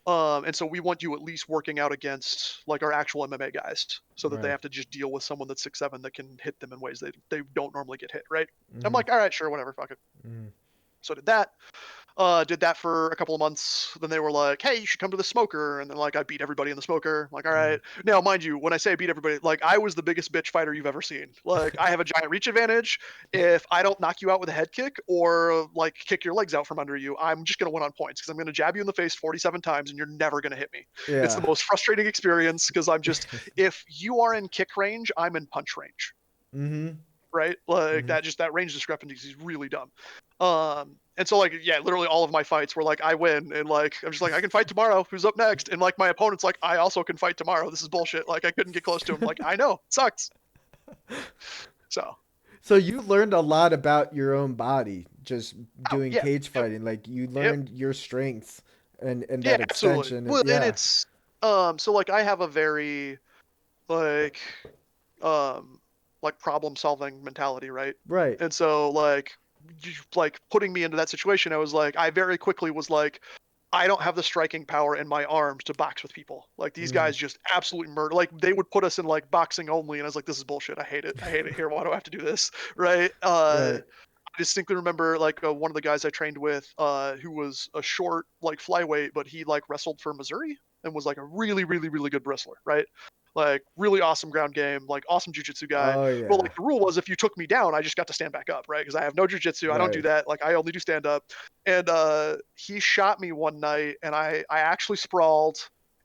And so we want you at least working out against like our actual MMA guys, so that they Right. have to just deal with someone that's 6'7" that can hit them in ways they don't normally get hit, right? I'm Mhm. like, all right, sure, whatever, fuck it. Mhm. So did that. Did that for a couple of months. Then they were like, "Hey, you should come to the smoker." And then like I beat everybody in the smoker. I'm like, all right. Mhm. Now, mind you, when I say I beat everybody, like I was the biggest bitch fighter you've ever seen. Like I have a giant reach advantage. If I don't knock you out with a head kick or like kick your legs out from under you, I'm just gonna win on points because I'm gonna jab you in the face 47 times and you're never gonna hit me. It's the Yeah. most frustrating experience because I'm just if you are in kick range, I'm in punch range, Mhm. right? Like Mhm. that range discrepancy is really dumb. And so like yeah, literally all of my fights were like I win, and like I'm just like I can fight tomorrow. Who's up next? And like my opponent's like I also can fight tomorrow. This is bullshit. Like I couldn't get close to him. Like I know, it sucks. So So you learned a lot about your own body just oh doing yeah, cage yep, fighting. Like you yep, learned your strengths and yeah, that absolutely. extension. And Well, and yeah. it's so like I have a very like um problem solving mentality, right? Right. And so like putting me into that situation, I was like I very quickly was like I don't have the striking power in my arms to box with people. Like these Mm. guys just absolutely murder. Like they would put us in like boxing only, and I was like, this is bullshit. I hate it. I hate it here. Why do I have to do this? Right? Right. I distinctly remember like one of the guys I trained with, who was a short like flyweight, but he like wrestled for Missouri and was like a really, really, really good wrestler. Right? Like really awesome ground game, like awesome jujitsu guy. Oh But yeah. like the rule was if you took me down, I just got to stand back up, right? Because I have no jujitsu. I don't do Right. that. Like I only do stand up. And he shot me one night, and I actually sprawled,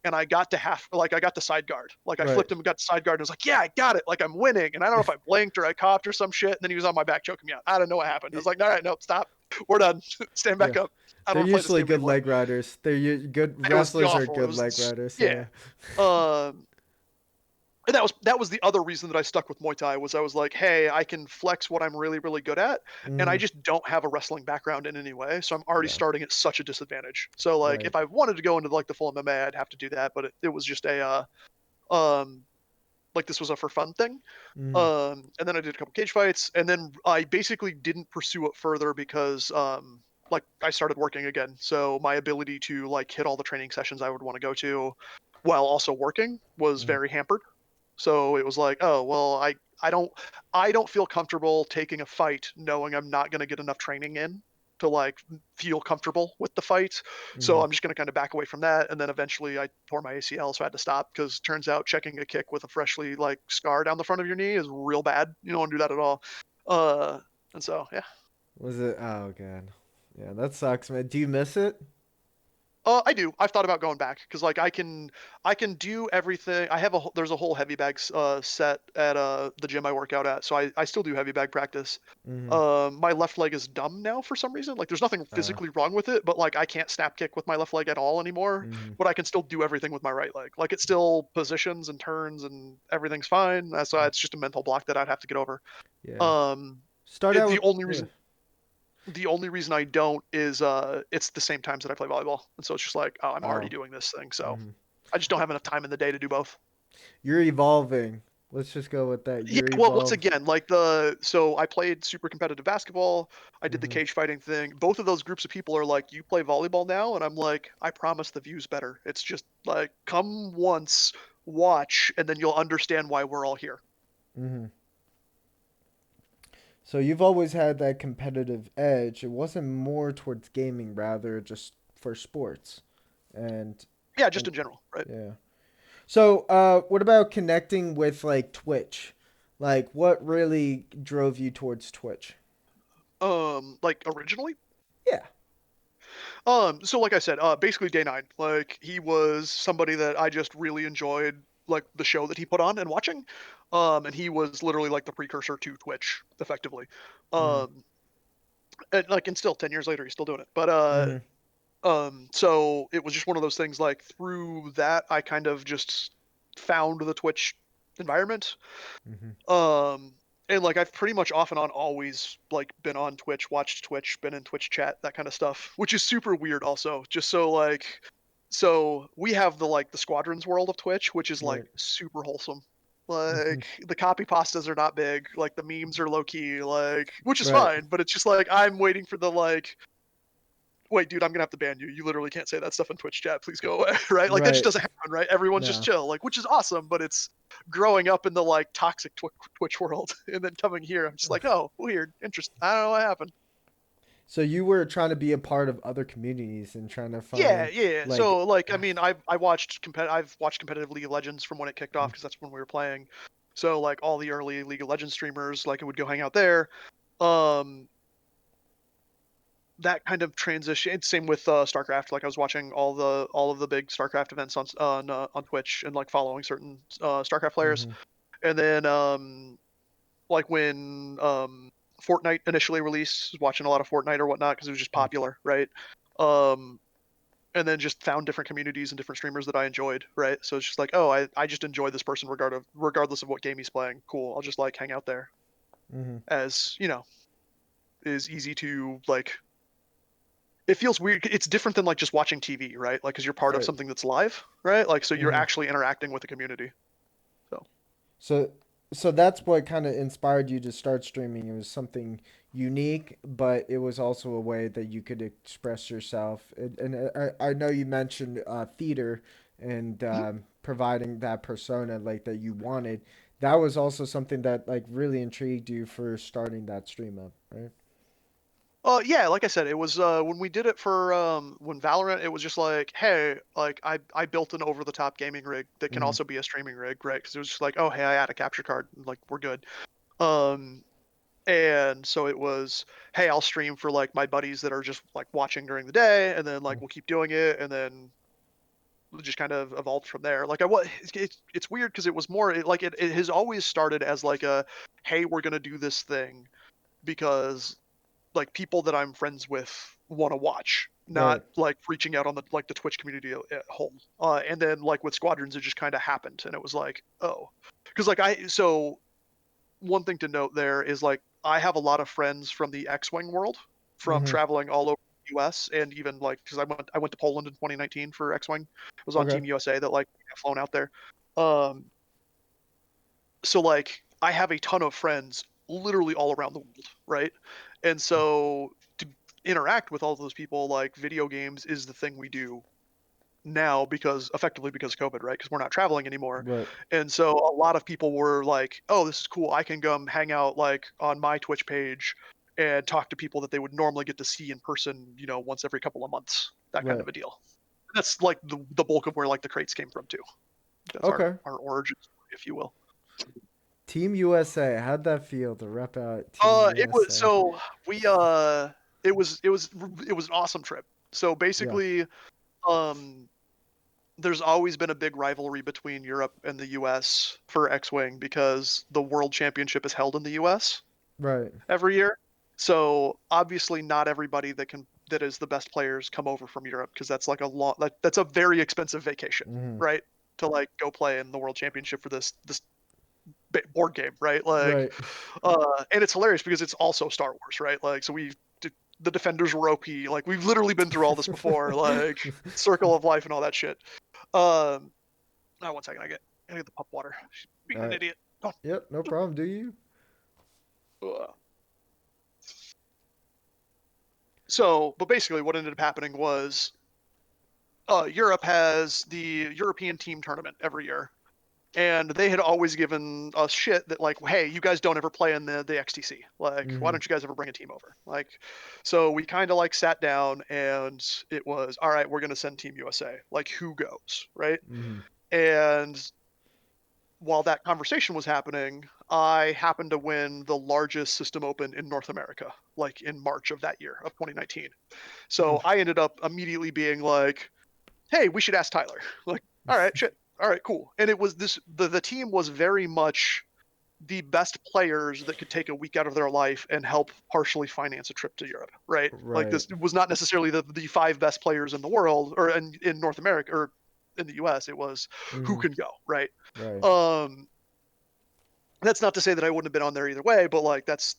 and I got to I got the side guard. Like I Right. flipped him and got the side guard, and I was like, yeah, I got it. Like I'm winning. And I don't know if I blinked or I copped or some shit. And then he was on my back choking me out. I don't know what happened. I was Y- like, all right, nope, stop. We're done. Stand Yeah. back up. I don't They're want to play this usually game good anymore. leg riders. Good It was wrestlers are awful. It good leg was riders. yeah. Yeah. Um, and that was the other reason that I stuck with Muay Thai was I was like, hey, I can flex what I'm really really good at, and I Mm. just don't have a wrestling background in any way, so I'm already Yeah. starting at such a disadvantage. So like, Right. if I wanted to go into like the full MMA, I'd have to do that, but it was just a um like this was a for fun thing. Mm. And then I did a couple cage fights, and then I basically didn't pursue it further because like I started working again, so my ability to like hit all the training sessions I would want to go to while also working was Mm. very hampered. So it was like, oh well, I don't feel comfortable taking a fight knowing I'm not going to get enough training in to like feel comfortable with the fight. So Mm. I'm just going to kind of back away from that. And then eventually I tore my ACL, so I had to stop because turns out checking a kick with a freshly like scar down the front of your knee is real bad. You don't want to do that at all. Uh, and so yeah. Was it? Oh god. Yeah, that sucks, man. Do you miss it? I do. I've thought about going back because like I can do everything. There's a whole heavy bags set at the gym I work out at, so I still do heavy bag practice. Mm-hmm. My left leg is dumb now for some reason. Like there's nothing physically wrong with it, but like I can't snap kick with my left leg at all anymore. Mm-hmm. But I can still do everything with my right leg. Like it still positions and turns and everything's fine. So it's just a mental block that I'd have to get over. Yeah. Um, Start it, out the with only yeah. reason the only reason I don't is it's the same times that I play volleyball, and so it's just like, oh, I'm already Oh. doing this thing, so Mm-hmm. I just don't have enough time in the day to do both. You're evolving. Let's just go with that. Yeah, You're well, once evolved. again, so I played super competitive basketball. I did the Mm-hmm. cage fighting thing. Both of those groups of people are like, you play volleyball now, and I'm like, I promise the view's better. It's just like, come once, watch, and then you'll understand why we're all here. Mm-hmm. So you've always had that competitive edge. It wasn't more towards gaming, rather just for sports. And Yeah, just and in general, right? yeah. So what about connecting with like Twitch? Like what really drove you towards Twitch? Like originally. Yeah. So like I said, basically day nine, like he was somebody that I just really enjoyed, like the show that he put on and watching. And he was literally like the precursor to Twitch, effectively. Mm-hmm. Um, and still 10 years later, he's still doing it. But Mm-hmm. so it was just one of those things. Like through that, I kind of just found the Twitch environment. Mm-hmm. Um, and like I've pretty much off and on always like been on Twitch, watched Twitch, been in Twitch chat, that kind of stuff, which is super weird also. Just so like so we have the squadrons world of Twitch, which is like Right. super wholesome. Mm-hmm. Like the copy pastas are not big, like the memes are low key, like which is Right. fine, but it's just like I'm waiting for the like wait, dude, I'm gonna have to ban you. You literally can't say that stuff in Twitch chat. Please go away, right? Like that just Right. doesn't happen, right? Everyone's just No. chill, like which is awesome, but it's growing up in the like toxic Twitch world, and then coming here, I'm just like, oh, weird, interesting. I don't know what happened. So you were trying to be a part of other communities and trying to Yeah, find yeah. like So like, I mean, I've watched competitive League of Legends from when it kicked off because that's when we were playing. So like all the early League of Legends streamers, like it would go hang out there. Um, that kind of transition. Same with StarCraft. Like I was watching all of the big StarCraft events on Twitch and like following certain StarCraft players. mm-hmm. And then like when Fortnite initially released, was watching a lot of Fortnite or whatnot because it was just popular, right? Um, and then just found different communities and different streamers that I enjoyed, right? So it's just like, oh, I just enjoy this person regardless of what game he's playing. Cool, I'll just like hang out there, Mm-hmm. as you know, is easy to like. It feels weird. It's different than like just watching TV, right? Like, because you're part of Right. something that's live, right? Like, so you're Mm-hmm. actually interacting with the community. So, So so that's what kind of inspired you to start streaming. It was something unique, but it was also a way that you could express yourself. And I know you mentioned theater and mhm. providing that persona like that you wanted. That was also something that like really intrigued you for starting that stream up, right? Yeah, like I said, it was when we did it for when Valorant, it was just like, hey, like I built an over the top gaming rig that can Mm-hmm. also be a streaming rig, right? Because it was just like, oh, hey, I add a capture card, like we're good. Um, and so it was, hey, I'll stream for like my buddies that are just like watching during the day, and then like we'll keep doing it, and then it just kind of evolved from there. Like I was, it's weird because it was more like it has always started as like a, hey, we're gonna do this thing because like people that I'm friends with want to watch, not Right. like reaching out on the like the Twitch community at home. And then like with Squadrons, it just kind of happened, and it was like, oh, because like I so one thing to note there is like I have a lot of friends from the X-wing world from Mm-hmm. traveling all over the U.S. and even like because I went to Poland in 2019 for X-wing. I was on Okay. Team USA that like got flown out there. Um, so like I have a ton of friends literally all around the world, right? And so to interact with all those people, like video games is the thing we do now because effectively because of COVID, right? Because we're not traveling anymore. Right. And so a lot of people were like, oh, this is cool. I can come hang out like on my Twitch page and talk to people that they would normally get to see in person, you know, once every couple of months, that kind Right. of a deal. That's like the bulk of where like the crates came from too. That's Okay. our origin story, if you will. Team USA. How'd that feel to rep out Team It was USA? so we it was an awesome trip. So Yeah. basically, um, there's always been a big rivalry between Europe and the US for X-Wing because the World Championship is held in the US Right. every year. So obviously, not everybody that is the best players come over from Europe because that's like a long that's a very expensive vacation, Mm-hmm. right? To like go play in the World Championship for this board game, right? Like, Right. and it's hilarious because it's also Star Wars, right? Like, so the defenders were OP. Like, we've literally been through all this before, like Circle of Life and all that shit. Um, now one second, I get the pup water. She's being All an right. idiot. Oh, Yep. No problem. Do you? uh. So, but basically, what ended up happening was Europe has the European team tournament every year, and they had always given us shit that like, hey, you guys don't ever play in the XTC, like why Mm-hmm. don't you guys ever bring a team over, like, so we kind of like sat down and it was all right, we're going to send Team USA, like who goes, right? Mm-hmm. And while that conversation was happening, I happened to win the largest system open in North America, like in March of that year of 2019. So I ended up immediately being like, hey, we should ask Tyler. Like, all right, shit. All right, cool. And it was the team was very much the best players that could take a week out of their life and help partially finance a trip to Europe, right? Like Right. this was not necessarily the five best players in the world or in North America or in the US. It was who Mm-hmm. can go, right? Right. Um, that's not to say that I wouldn't have been on there either way, but like that's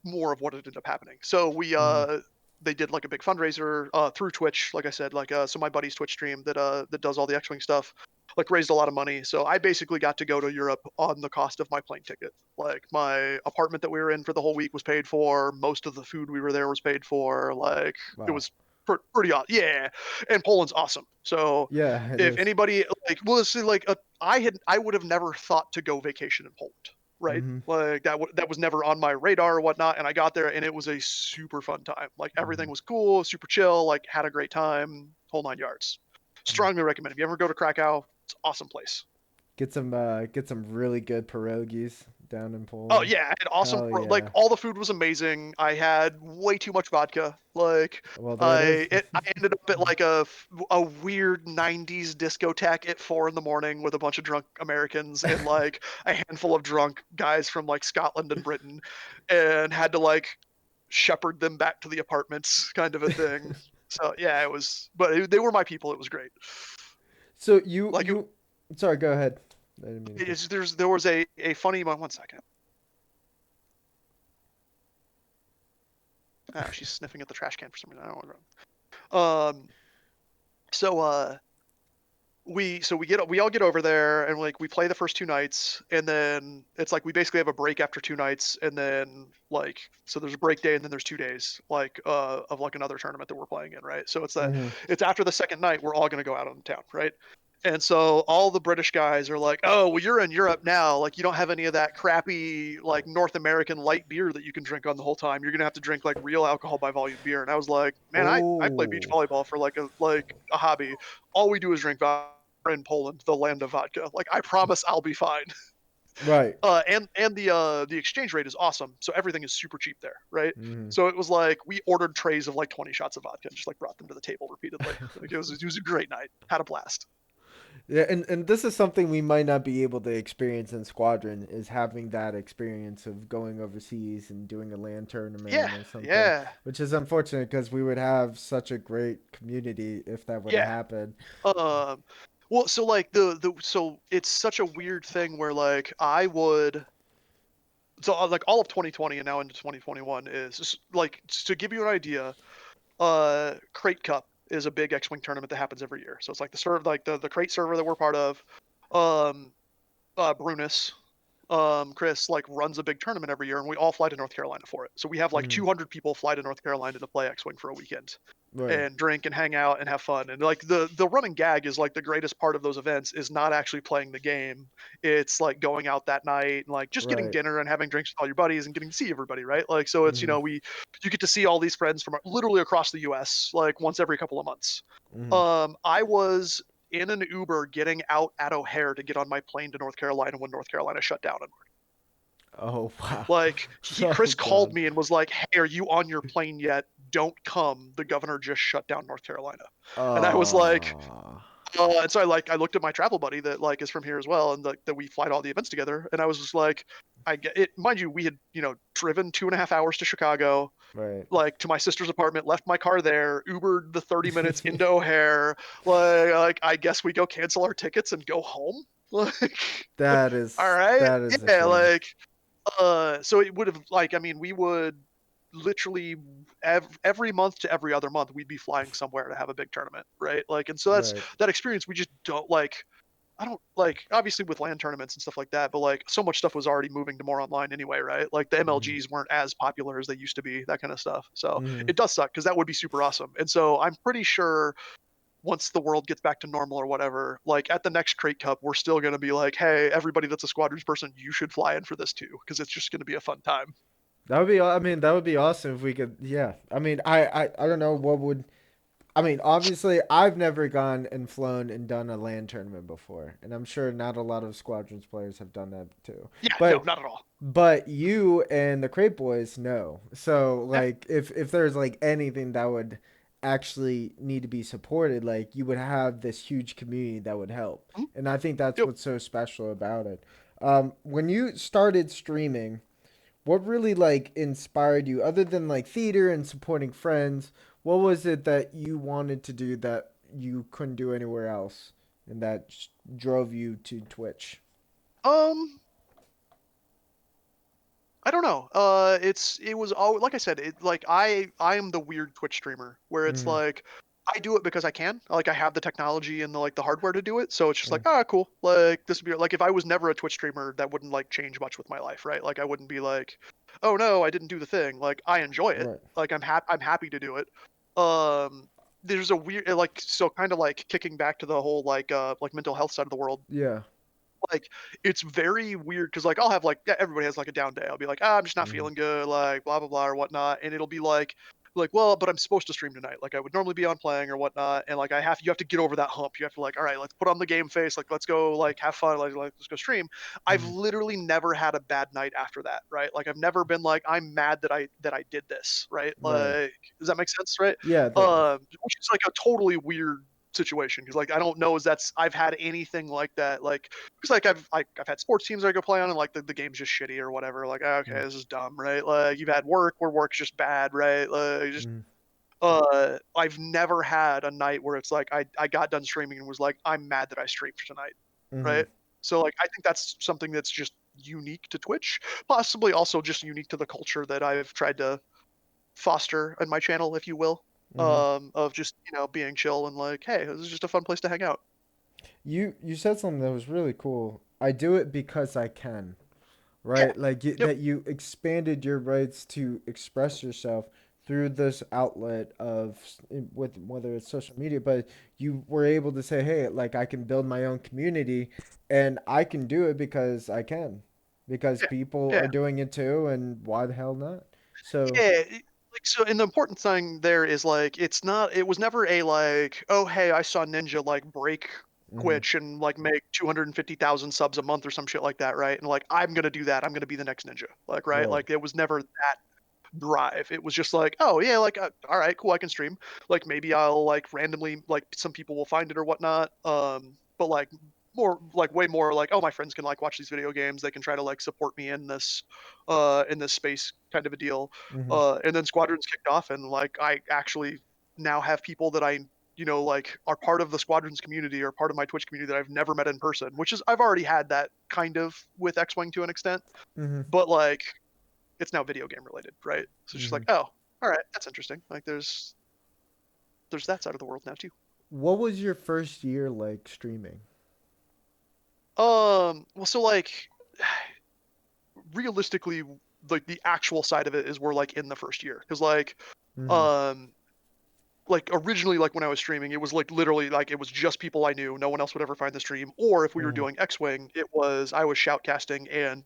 more of what ended up happening. So we Mm-hmm. they did like a big fundraiser through Twitch, like I said, like so my buddy's Twitch stream that does all the X-wing stuff, like raised a lot of money. So I basically got to go to Europe on the cost of my plane ticket. Like my apartment that we were in for the whole week was paid for. Most of the food we were there was paid for. Like it Wow. was. pretty awesome. Yeah, and Poland's awesome. So Yeah, it if is. anybody like, well, see, like I would have never thought to go vacation in Poland, right? Mm-hmm. Like that was never on my radar or whatnot. And I got there and it was a super fun time. Like Mm-hmm. everything was cool, super chill. Like had a great time, whole nine yards. Strongly recommend. If you ever go to Krakow, it's an awesome place. Get some really good pierogies down in Oh Poland. yeah, I had awesome. Hell Like yeah. all the food was amazing. I had way too much vodka. Like Well, there it is. I ended up at like a weird '90s discotheque at 4 in the morning with a bunch of drunk Americans and like a handful of drunk guys from like Scotland and Britain, and had to like shepherd them back to the apartments, kind of a thing. So yeah, it was. But they were my people. It was great. So Like you sorry, go ahead. I didn't mean to cut. there was a funny one. One second. Oh, she's sniffing at the trash can for some reason. I don't know. So we all get over there and like we play the first 2 nights and then it's like we basically have a break after 2 nights and then like so there's a break day and then there's 2 days like of like another tournament that we're playing in, right? So Mm-hmm. it's after the second night we're all gonna go out on town, right? And so all the British guys are like, oh well, you're in Europe now, like you don't have any of that crappy like North American light beer that you can drink on the whole time. You're gonna have to drink like real alcohol by volume beer. And I was like, man, I play beach Oh, volleyball for like a hobby. All we do is drink vodka in Poland, the land of vodka. Like I promise I'll be fine. right. And the exchange rate is awesome, so everything is super cheap there, right? Mm-hmm. So it was like we ordered trays of like 20 shots of vodka and just like brought them to the table repeatedly. Like it was a great night. Had a blast. Yeah, and this is something we might not be able to experience in Squadron is having that experience of going overseas and doing a LAN Yeah, tournament or something, yeah, which is unfortunate because we would have such a great community if that would have yeah. happened. Um, well, so like the so it's such a weird thing where like I would so like all of 2020 and now into 2021 is just, like to give you an idea. Crate Cup is a big X-wing tournament that happens every year. So it's like the crate server that we're part of. Um, Brunus, Chris like runs a big tournament every year, and we all fly to North Carolina for it. So we have like Mm-hmm. 200 people fly to North Carolina to play X-wing for a weekend Right, and drink and hang out and have fun. And like the running gag is like the greatest part of those events is not actually playing the game. It's like going out that night and like just getting right. dinner and having drinks with all your buddies and getting to see everybody, right? Like so it's Mm-hmm. you get to see all these friends from literally across the US like once every couple of months. Mm-hmm. I was in an Uber getting out at O'Hare to get on my plane to North Carolina when North Carolina shut down. Oh wow. Like Oh Chris called god. me and was like, "Hey, are you on your plane yet? Don't come. The governor just shut down North Carolina." And I was like, Ah. and so I looked at my travel buddy that like is from here as well, and that we fly to all the events together. And I was just like, I get it. Mind you, we had driven 2.5 hours to Chicago, Right. like to my sister's apartment, left my car there, Ubered the 30 minutes into O'Hare. Like I guess we go cancel our tickets and go home. Like, all right, that is a yeah, shame. like so it would have like I mean we would literally every month to every other month we'd be flying somewhere to have a big tournament, right? Like and so that's Right. that experience we just don't like. I don't like obviously with land tournaments and stuff like that, but like so much stuff was already moving to more online anyway, right? Like the Mm-hmm. MLGs weren't as popular as they used to be, that kind of stuff. So Mm-hmm. it does suck because that would be super awesome. And so I'm pretty sure once the world gets back to normal or whatever, like at the next Crate Cup, we're still going to be like, hey, everybody that's a squadrons person, you should fly in for this too, because it's just going to be a fun time. That would be. I mean, that would be awesome if we could. Yeah. I mean, I don't know what would. I mean, obviously, I've never gone and flown and done a land tournament before, and I'm sure not a lot of squadrons players have done that too. Yeah, no, But not at all. you and the Crate Boys know. So Yeah. like, if there's like anything that would actually need to be supported, like you would have this huge community that would help, Mhm. and I think that's Yep. what's so special about it. When you started streaming, what really like inspired you other than like theater and supporting friends? What was it that you wanted to do that you couldn't do anywhere else and that drove you to Twitch? Um, I don't know. It was all like I said. It like I am the weird Twitch streamer where it's Mm-hmm. like I do it because I can. Like I have the technology and the hardware to do it. So it's just like Mm, ah cool. Like this would be like if I was never a Twitch streamer, that wouldn't like change much with my life, right? Like I wouldn't be like, oh no, I didn't do the thing. Like I enjoy it. right. Like I'm happy to do it. Um, there's a weird like so kind of like kicking back to the whole like mental health side of the world. Yeah. Like it's very weird because like I'll have like yeah, everybody has like a down day. I'll be like, ah, I'm just not Mhm. feeling good, like blah blah blah or whatnot, and it'll be like well, but I'm supposed to stream tonight. Like I would normally be on playing or whatnot, and like you have to get over that hump. You have to like, all right, let's put on the game face, like let's go like have fun, like let's go stream. I've Mhm. literally never had a bad night after that, right? Like I've never been like I'm mad that I did this, right? Right. Like does that make sense, right? Yeah. That. Which is like a totally weird situation because like I don't know is that's I've had anything like that like because like I've had sports teams I go play on and like the game's just shitty or whatever like "Ah, okay Mm. this is dumb right like you've had work where work's just bad right like just Mhm. I've never had a night where it's like I got done streaming and was like I'm mad that I streamed tonight Mhm. right so like I think that's something that's just unique to Twitch possibly also just unique to the culture that I've tried to foster in my channel if you will Mhm. of just being chill and like hey this is just a fun place to hang out. You said something that was really cool. I do it because I can. Yeah. Right? Like Yep. that you expanded your rights to express yourself through this outlet of with whether it's social media, but you were able to say, "Hey, like I can build my own community and I can do it because I can. Because Yeah. people Yeah. are doing it too and why the hell not?" So, Yeah. Like so, and the important thing there is like it's not. It was never a like, oh hey, I saw Ninja like break mhm, Twitch and like make 250,000 subs a month or some shit like that, right? And like I'm gonna do that. I'm gonna be the next Ninja, like right? right. Like it was never that drive. It was just like, oh yeah, like all right, cool, I can stream. Like maybe I'll like randomly like some people will find it or whatnot. But like more like way more like oh my friends can like watch these video games. They can try to like support me in this space kind of a deal. Mhm, And then Squadrons kicked off and like I actually now have people that I like are part of the Squadrons community or part of my Twitch community that I've never met in person, which is I've already had that kind of with X-Wing to an extent, mhm, but like it's now video game related, right? So it's just like, mhm. oh, all right, that's interesting. Like there's that side of the world now too. What was your first year like streaming? Well, so like realistically, like the actual side of it is we're like in the first year because Mhm, um like originally like when I was streaming, it was like literally like it was just people I knew. No one else would ever find the stream. Or if we were mhm, doing X-Wing, it was I was shoutcasting and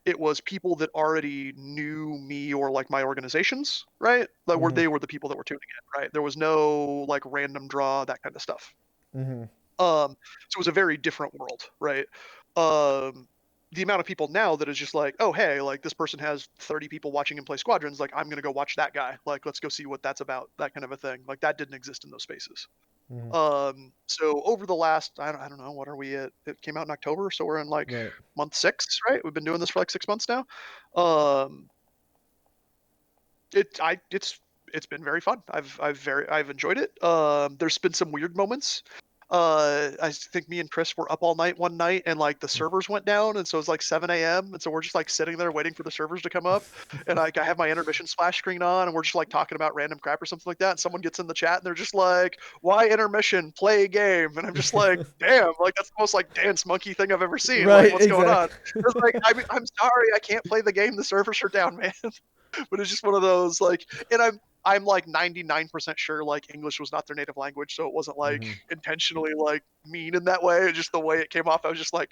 it was people that already knew me or like my organizations, right? Like were mhm, they were the people that were tuning in, right? There was no like random draw, that kind of stuff. mhm, So it was a very different world, right? Um, the amount of people now that is just like, oh hey, like this person has 30 people watching him play Squadrons, like I'm gonna go watch that guy. Like let's go see what that's about, that kind of a thing. Like that didn't exist in those spaces. mhm. So over the last, I don't know, what are we at? It came out in October, so we're in like Right. month 6, right? We've been doing this for like 6 months now. Um, it's been very fun. I've enjoyed it. There's been some weird moments. I think me and Chris were up all night one night, and like the servers went down, and so it's like 7 a.m. and so we're just like sitting there waiting for the servers to come up, and like I have my intermission splash screen on, and we're just like talking about random crap or something like that, and someone gets in the chat and they're just like, "Why intermission? Play a game," and I'm just like, "Damn, like that's the most like dance monkey thing I've ever seen. Like, Right, what's going on?" exactly. It's like, I'm sorry, I can't play the game. The servers are down, man. But it's just one of those like and I'm like 99% sure like English was not their native language, so it wasn't like Mhm. intentionally like mean in that way. Just the way it came off, I was just like,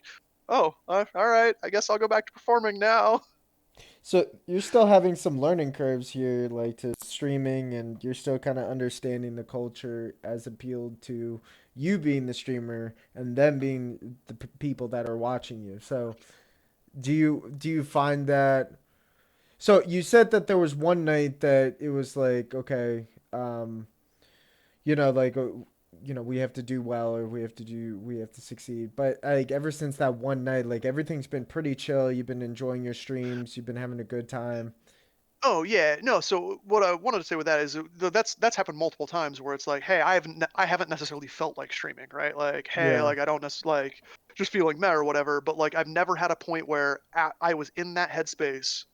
"Oh, all right. I guess I'll go back to performing now." So you're still having some learning curves here, like to streaming, and you're still kind of understanding the culture as appealed to you being the streamer and them being the people that are watching you. So do you find that? So you said that there was one night that it was like, okay, like we have to do well or we have to succeed. But like ever since that one night, like everything's been pretty chill. You've been enjoying your streams. You've been having a good time. Oh yeah, no. So what I wanted to say with that is that's happened multiple times where it's like, hey, I haven't necessarily felt like streaming, right? Like, hey, Yeah. like I don't necessarily like just feeling meh or whatever. But like I've never had a point where I was in that headspace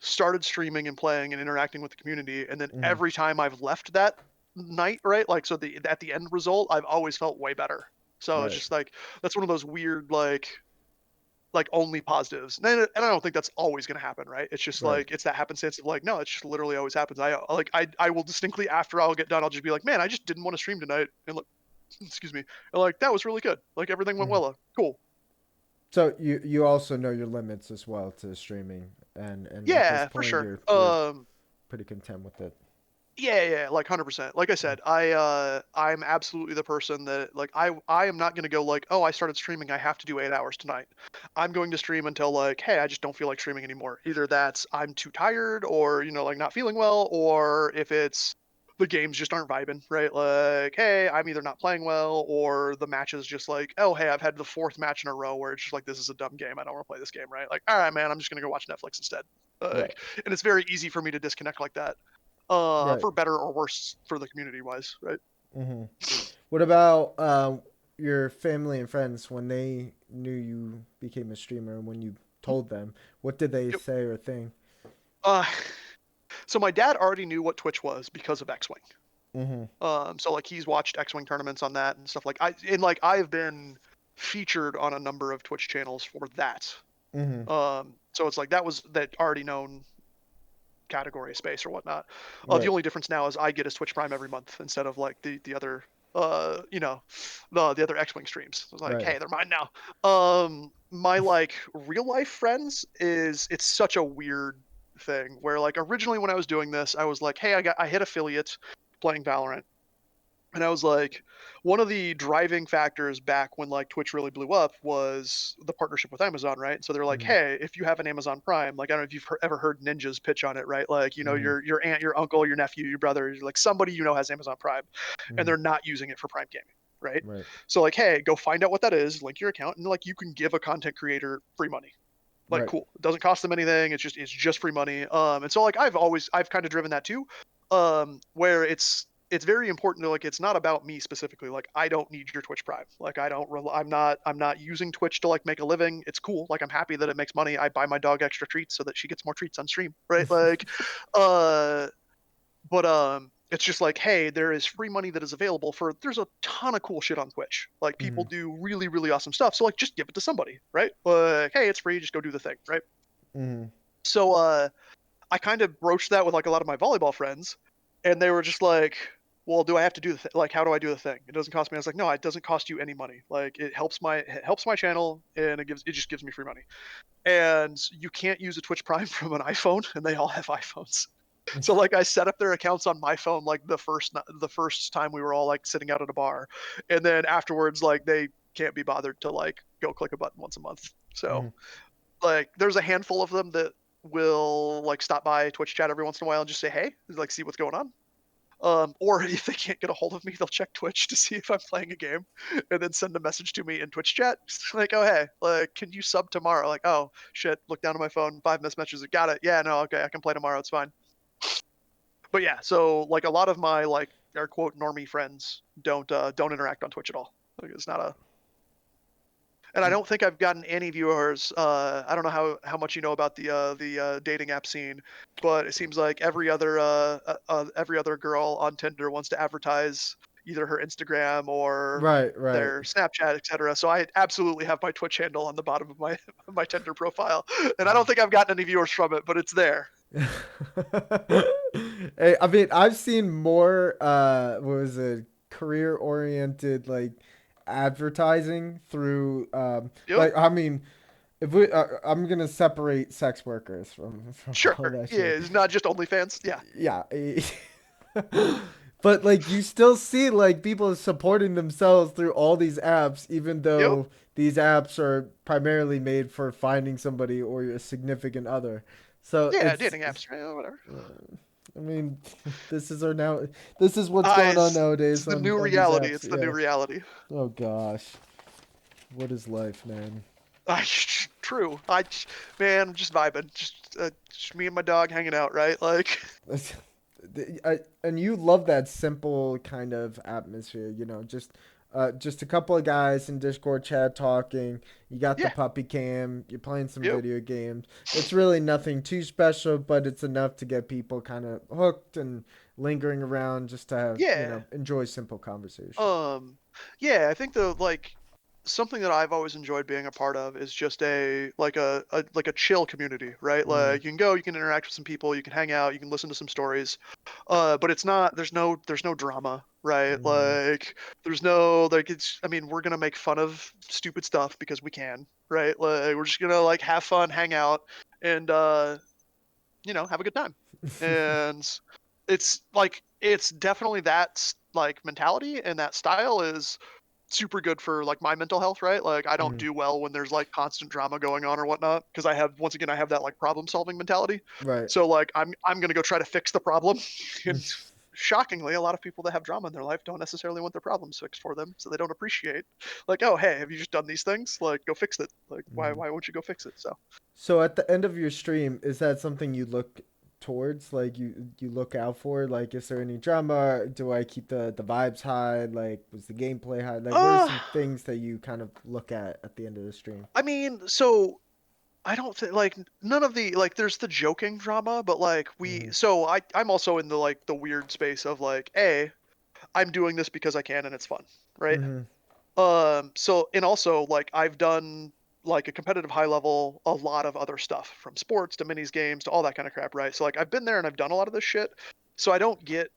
started streaming and playing and interacting with the community, and then Hmm. every time I've left that night, right, like so the at the end result, I've always felt way better. So it's Right. just like that's one of those weird like like only positives. And I don't think that's always going to happen, right? It's just Right. like it's that happenstance of like no, it just literally always happens. I will distinctly after I'll get done, I'll just be like, man, I just didn't want to stream tonight, and look, excuse me, and like that was really good. Like everything went Mhm. well. Cool. So you also know your limits as well to streaming, and at this Yeah, for point sure. you're pretty content with it. Yeah, yeah, like 100%. Like I said, I'm absolutely the person that like I am not going to go like, "Oh, I started streaming, I have to do 8 hours tonight." I'm going to stream until like, "Hey, I just don't feel like streaming anymore." Either that's I'm too tired or, like not feeling well, or if it's the games just aren't vibing, right? Like, "Hey, I'm either not playing well or the match is just like, "Oh, hey, I've had the fourth match in a row where it's just like this is a dumb game. I don't want to play this game," right? Like, "All right, man, I'm just going to go watch Netflix instead." Right. Like, and it's very easy for me to disconnect like that, Right. for better or worse for the community wise, right? hmm What about your family and friends when they knew you became a streamer and when you told them? What did they Yep. say or think? Uh, so my dad already knew what Twitch was because of X Wing. Mm-hmm. So like he's watched X Wing tournaments on that and stuff. Like I've been featured on a number of Twitch channels for that. Mm-hmm. So it's like that was that already known category space or whatnot. The Right. only difference now is I get a Switch Prime every month instead of like the other the other X-wing streams. I was like, Right. hey, they're mine now. My like real life friends is it's such a weird thing where like originally when I was doing this, I was like, hey, I hit affiliate playing Valorant. And I was like, one of the driving factors back when like Twitch really blew up was the partnership with Amazon, right? So they're like, Mm-hmm. hey, if you have an Amazon Prime, like I don't know if you've ever heard ninjas pitch on it, right? Like Mm-hmm. your aunt, your uncle, your nephew, your brother, like somebody has Amazon Prime, and Mm-hmm. they're not using it for Prime gaming, right? Right. So like, hey, go find out what that is, link your account, and like you can give a content creator free money. Like Right. cool, it doesn't cost them anything. It's just free money. And so like I've kind of driven that too, where it's very important to like it's not about me specifically. Like I don't need your Twitch Prime. Like I don't I'm not using Twitch to like make a living. It's cool. Like I'm happy that it makes money. I buy my dog extra treats so that she gets more treats on stream, right? Like uh but it's just like hey, there is free money that is available for there's a ton of cool shit on Twitch. Like Mm-hmm. people do really really awesome stuff. So like just give it to somebody, right? Like hey, it's free, just go do the thing, right? Mm-hmm. So I kind of broached that with like a lot of my volleyball friends, and they were just like, "Well, do I have to do like how do I do the thing? It doesn't cost me." I was like, "No, it doesn't cost you any money. Like it helps my channel, and it just gives me free money. And you can't use a Twitch Prime from an iPhone, and they all have iPhones. So like I set up their accounts on my phone like the first time we were all like sitting out at a bar, and then afterwards like they can't be bothered to like go click a button once a month. So Mm-hmm. like there's a handful of them that will like stop by Twitch chat every once in a while and just say hey, like see what's going on. Or if they can't get a hold of me, they'll check Twitch to see if I'm playing a game, and then send a message to me in Twitch chat, like, "Oh hey, like, can you sub tomorrow?" Like, "Oh shit, look down at my phone, 5 missed messages. Got it. Yeah, no, okay, I can play tomorrow. It's fine." But yeah, so like a lot of my like air quote normie friends don't interact on Twitch at all. Like it's not a and I don't think I've gotten any viewers. I don't know how much you know about the dating app scene, but it seems like every other girl on Tinder wants to advertise either her Instagram or Right. Right. their Snapchat, etc. So I absolutely have my Twitch handle on the bottom of my my Tinder profile, and I don't think I've gotten any viewers from it, but it's there. Hey, I mean, I've seen more what was it, career oriented like advertising through Yep. like I mean, if we I'm going to separate sex workers from Sure. all that Yeah. shit. It's not just OnlyFans. Yeah. Yeah. But like you still see like people supporting themselves through all these apps even Yep. though these apps are primarily made for finding somebody or a significant other. So Yeah. it's Dating apps. Yeah, whatever. I mean, this is our now. This is what's I going on it's nowadays the new on these reality. apps. It's the new Yeah. reality. Oh gosh, what is life, man? I true. Man, I'm just vibing. Just me and my dog hanging out, right? Like, And you love that simple kind of atmosphere, just a couple of guys in Discord chat talking. You got the yeah, puppy cam. You're playing some yep, video games. It's really nothing too special, but it's enough to get people kind of hooked and lingering around just to have, yeah. enjoy simple conversation. Um, yeah. I think the like something that I've always enjoyed being a part of is just a chill community, right? Mm, Like you can go, you can interact with some people, you can hang out, you can listen to some stories. But it's not there's no drama, right? mm, Like there's no like it's I mean, we're gonna make fun of stupid stuff because we can, right? Like we're just gonna like have fun, hang out, and have a good time. And it's definitely like mentality and that style is super good for like my mental health, right? Like I don't mm. do well when there's like constant drama going on or whatnot because I have once again I have that like problem solving mentality. Right. So like I'm gonna go try to fix the problem, and shockingly, a lot of people that have drama in their life don't necessarily want their problems fixed for them, so they don't appreciate like, oh hey, have you just done these things? Like go fix it. Like why Mm. why won't you go fix it? So So at the end of your stream, is that something you look towards? Like you look out for? Like, is there any drama? Do I keep the vibes high? Like, was the gameplay high? Like, what are uh some things that you kind of look at the end of the stream? I mean, so I don't think like none of the like there's the joking drama, but like Mm-hmm. I'm also in the weird space of like, A, I'm doing this because I can and it's fun, right? Mm-hmm. So and also like I've done like a competitive high level a lot of other stuff from sports to minis games to all that kind of crap, right? So like I've been there and I've done a lot of this shit. So I don't get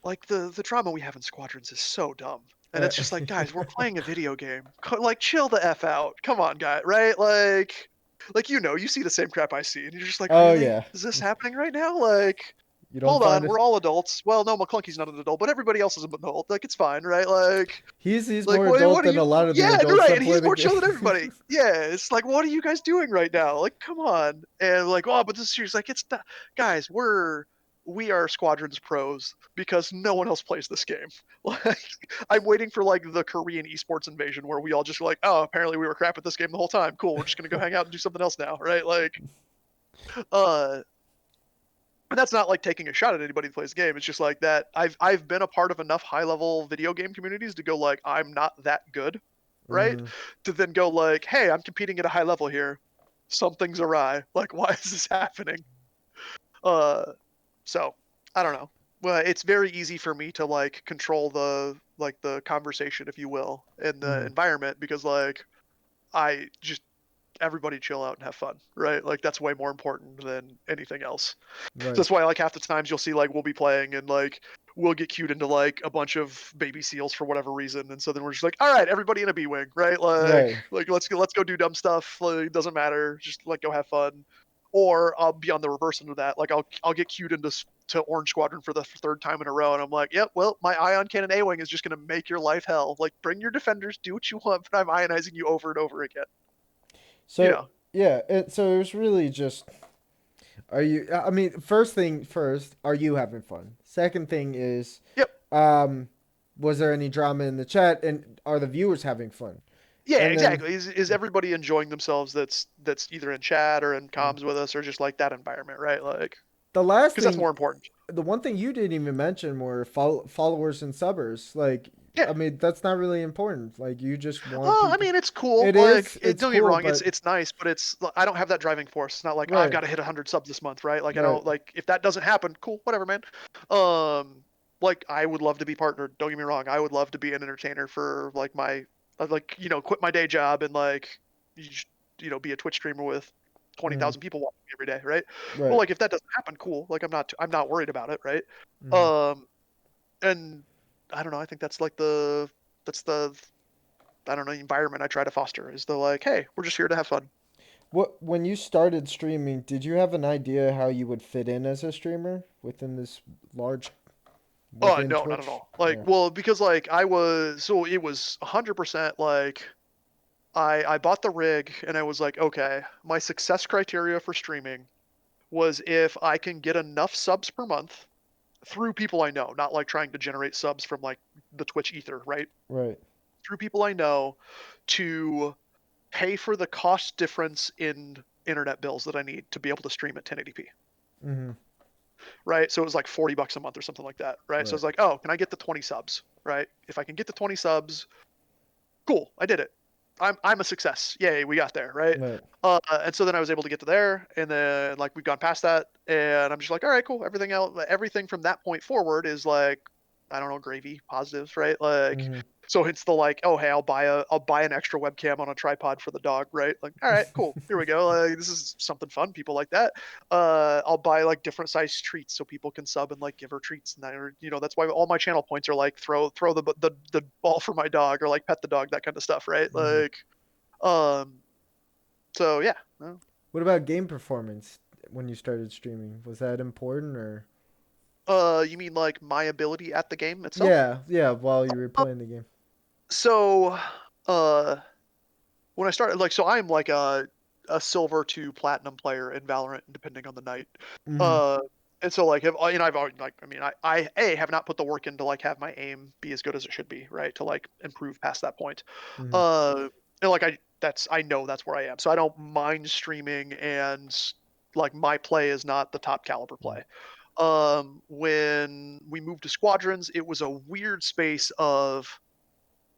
like the drama we have in Squadrons is so dumb. And Uh, it's just like, guys, we're playing a video game. Like chill the F out. Come on, guy, right? Like you see the same crap I see and you're just like, oh "Really? yeah, Is this happening right now?" Like you don't hold find on, it. we're all adults. Well, no, McClunky's not an adult, but everybody else is an adult. Like it's fine, right? He's Like, more what adult are than a you? lot of the Yeah, they're adults right, that and play he's the more chill than game. everybody. Yeah, it's like, what are you guys doing right now? Like, come on. And like, oh, but this series, like, it's not, guys. We are Squadrons pros because no one else plays this game. Like, I'm waiting for like the Korean esports invasion where we all just like, oh, apparently we were crap at this game the whole time. Cool, we're just gonna go hang out and do something else now, right? Uh, and that's not like taking a shot at anybody who plays the game. It's just like that. I've been a part of enough high level video game communities to go like I'm not that good, right? Mm-hmm. To then go like, hey, I'm competing at a high level here. Something's awry. Like, why is this happening? Uh, so I don't know. Well, it's very easy for me to like control the conversation, if you will, in the Mm-hmm. environment because like I just everybody chill out and have fun, right? Like that's way more important than anything else. So Right. that's why like half the times you'll see like we'll be playing and like we'll get queued into like a bunch of baby seals for whatever reason, and so then we're just like, all right, everybody in a B wing, right? Right. Like let's go do dumb stuff. Like, it doesn't matter, just like go have fun. Or I'll be on the reverse end of that. Like I'll get queued into to Orange Squadron for the third time in a row, and I'm like, yep, well my ion cannon A wing is just gonna make your life hell. Like bring your defenders, do what you want, but I'm ionizing you over and over again. You So know. yeah, so it was really just are you? I mean, first thing first, are you having fun? Second thing is, Yep. um, was there any drama in the chat, and are the viewers having fun? Yeah, And then exactly. Is everybody enjoying themselves that's either in chat or in mm, comms with us or just like that environment, right? Like, the last because that's thing, more important. the one thing you didn't even mention were followers and subbers. Like, Yeah. I mean, that's not really important. Like, you just want I people. mean, it's cool. It is. It's Don't get me cool, wrong. but It's nice, but I don't have that driving force. It's not like, "Oh, I've right, got to hit 100 subs this month, right? Like I right. don't like if that doesn't happen, cool, whatever, man. Um, like I would love to be partnered. Don't get me wrong. I would love to be an entertainer for like my like quit my day job and like you, just, be a Twitch streamer with Mm, 20,000 people watching every day, right? But right. like if that doesn't happen, cool. Like I'm not worried about it, right? Mm. Um, and I don't know. I think that's the I don't know, environment I try to foster is the like, hey, we're just here to have fun. What when you started streaming, did you have an idea how you would fit in as a streamer within this large Oh within no, not at Twitch? all. Like, Yeah. well, because like I was so it was 100% like I bought the rig and I was like, okay, my success criteria for streaming was if I can get enough subs per month through people I know, not like trying to generate subs from like the Twitch ether, right? Right. Through people I know to pay for the cost difference in internet bills that I need to be able to stream at 1080p. Mhm. Right? So it was like $40 a month or something like that, right? So Right. it's like, oh, can I get the 20 subs, right? If I can get the 20 subs, cool, I did it. I'm a success. Yay, we got there, right? Right. And so then I was able to get to there, and then like we've gone past that, and I'm just like, all right, cool. Everything else, everything from that point forward is like, I don't know, gravy, positives, right? Like Mhm. So it's the like, oh hey, I'll buy an extra webcam on a tripod for the dog, right? Like, all right, cool, here we go. This is something fun. People like that. I'll buy like different size treats so people can sub and like give her treats, and that's why all my channel points are like throw the ball for my dog or like pet the dog, that kind of stuff, right? Hmm. Like, um, so yeah. What about game performance when you started streaming? Was that important or? You mean like my ability at the game itself? Yeah, yeah, while you were Uh, playing the game. so, uh, when I started, like, so I'm like a silver to platinum player in Valorant, depending on the night. Mhm. Uh, and so like, I've already like, I mean, I have not put the work in to like have my aim be as good as it should be, right? To like improve past that point. Mhm. Uh, and like I know that's where I am, so I don't mind streaming, and like my play is not the top caliber Mhm. play. When we moved to squadrons, it was a weird space of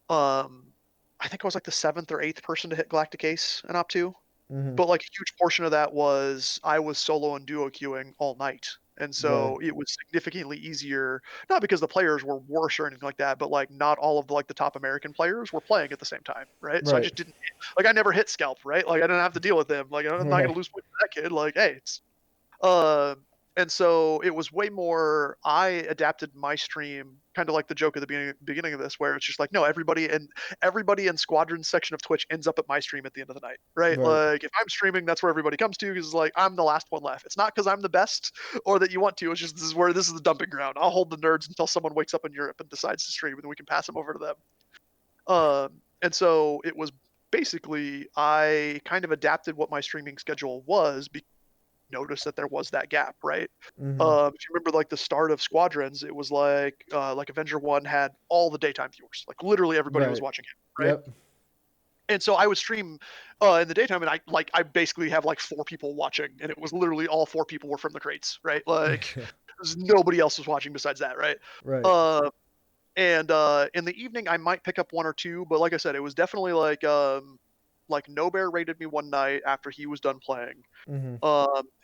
um I think I was like the seventh or eighth person to hit Galactic Ace in Op 2. Mhm. But like a huge portion of that was I was solo and duo queuing all night. And Right. so it was significantly easier, not because the players were worse or anything like that, but like not all of the top American players were playing at the same time, right? So I Right. just didn't like I never hit scalp, right? Like I didn't have to deal with them. Like I'm not gonna Right. lose points to that kid. Like, hey, uh, and so it was way more. I adapted my stream, kind of like the joke at the beginning of this, where it's just like, no, everybody in Squadron section of Twitch ends up at my stream at the end of the night, right? Right. Like if I'm streaming, that's where everybody comes to because like I'm the last one left. It's not because I'm the best or that you want to. It's just this is the dumping ground. I'll hold the nerds until someone wakes up in Europe and decides to stream, and then we can pass them over to them. And so it was basically I kind of adapted what my streaming schedule was noticed that there was that gap, right? Mhm. If you remember, like the start of Squadrons, it was like Avenger One had all the daytime viewers, like literally everybody was Right. watching him, right? Yep. And so I would stream in the daytime, and I basically have like four people watching, and it was literally all four people were from the crates, right? Like there's nobody else was watching besides that, right? Right. Uh, and in the evening, I might pick up one or two, but like I said, it was definitely like No Bear raided me one night after he was done playing. Mhm.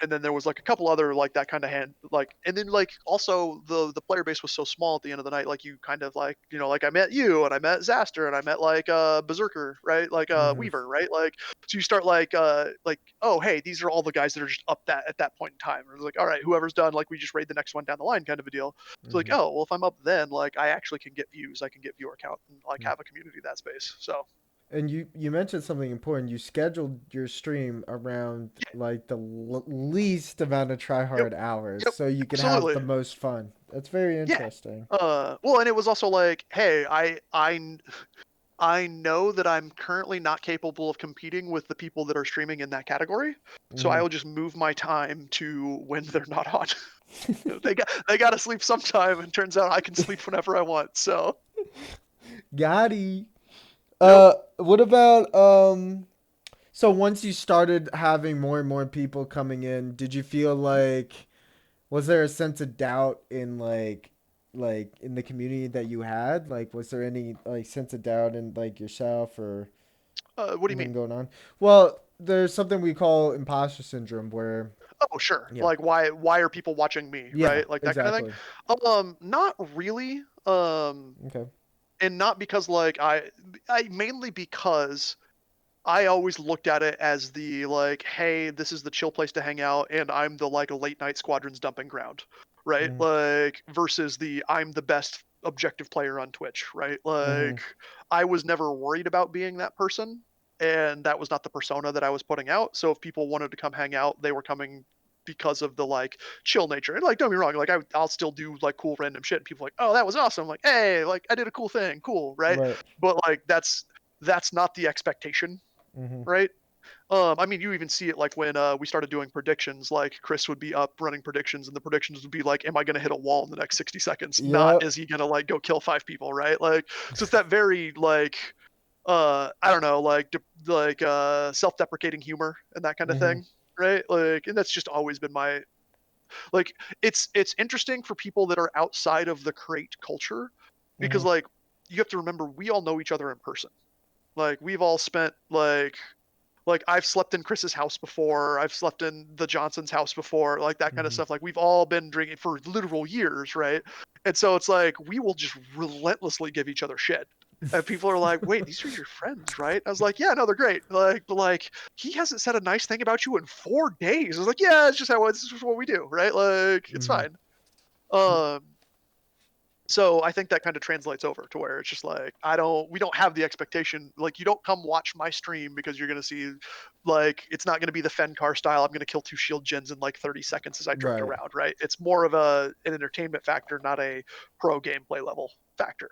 And then there was like a couple other like that kind of hand like, and then like also the player base was so small at the end of the night, like you kind of like like I met you and I met Zaster and I met like Berserker, right? Like Mhm. Weaver, right? Like so you start like oh hey, these are all the guys that are just up that at that point in time. It's like all right, whoever's done, like we just raid the next one down the line kind of a deal. So like Mhm. oh well, if I'm up then like I actually can get views, I can get viewer count and like have a community that space. So And you mentioned something important. You scheduled your stream around yeah, like the least amount of yep, tryhard hours, yep, so you can have the absolutely. most fun. That's very Yeah. interesting. Well, and it was also like, hey, I know that I'm currently not capable of competing with the people that are streaming in that category, so I Hmm. will just move my time to when they're not on. They got to sleep sometime, and turns out I can sleep whenever I want. So, Gotti. yep. What about so once you started having more and more people coming in, did you feel like was there a sense of doubt in like in the community that you had? Like was there any like sense of doubt in like yourself or What do you anything mean? going on? Well, there's something we call imposter syndrome where Oh, sure. yeah. Like, why are people watching me, Yeah, right? Like that kind of exactly. thing. Not really. Okay. And not because like I mainly because I always looked at it as the like, hey, this is the chill place to hang out, and I'm the like late night squadrons dumping ground, right? Mhm. Like versus the I'm the best objective player on Twitch, right? Like Mhm. I was never worried about being that person, and that was not the persona that I was putting out. So if people wanted to come hang out, they were coming because of the like chill nature. And like, don't be wrong, like I'll still do like cool random shit. And people are like, oh, that was awesome. Like, hey, like I did a cool thing, cool, right? Right. But like that's not the expectation, Mhm. right? I mean, you even see it like when we started doing predictions. Like Chris would be up running predictions, and the predictions would be like, "Am I going to hit a wall in the next 60 seconds?" Not, Yep. "Is he going to like go kill five people?" Right? Like, so it's that very like, I don't know, self-deprecating humor and that kind of Mhm. thing, right? Like, and that's just always been my like. It's interesting for people that are outside of the crate culture because Mhm. like you have to remember we all know each other in person. Like we've all spent like I've slept in Chris's house before. I've slept in the Johnson's house before, like that kind of Mhm. stuff. Like we've all been drinking for literal years, right? And so it's like we will just relentlessly give each other shit. And people are like, "Wait, these are your friends, right?" I was like, "Yeah, no, they're great." Like, but like, he hasn't said a nice thing about you in 4 days. I was like, "Yeah, it's just how it's just what we do, right? Like, it's Mm-hmm. fine." Um, so I think that kind of translates over to where it's just like we don't have the expectation, like, you don't come watch my stream because you're gonna see, like, it's not gonna be the Fencar style. I'm gonna kill 2 shield gens in like 30 seconds as I drift Right. around, right? It's more of an entertainment factor, not a pro gameplay level factor.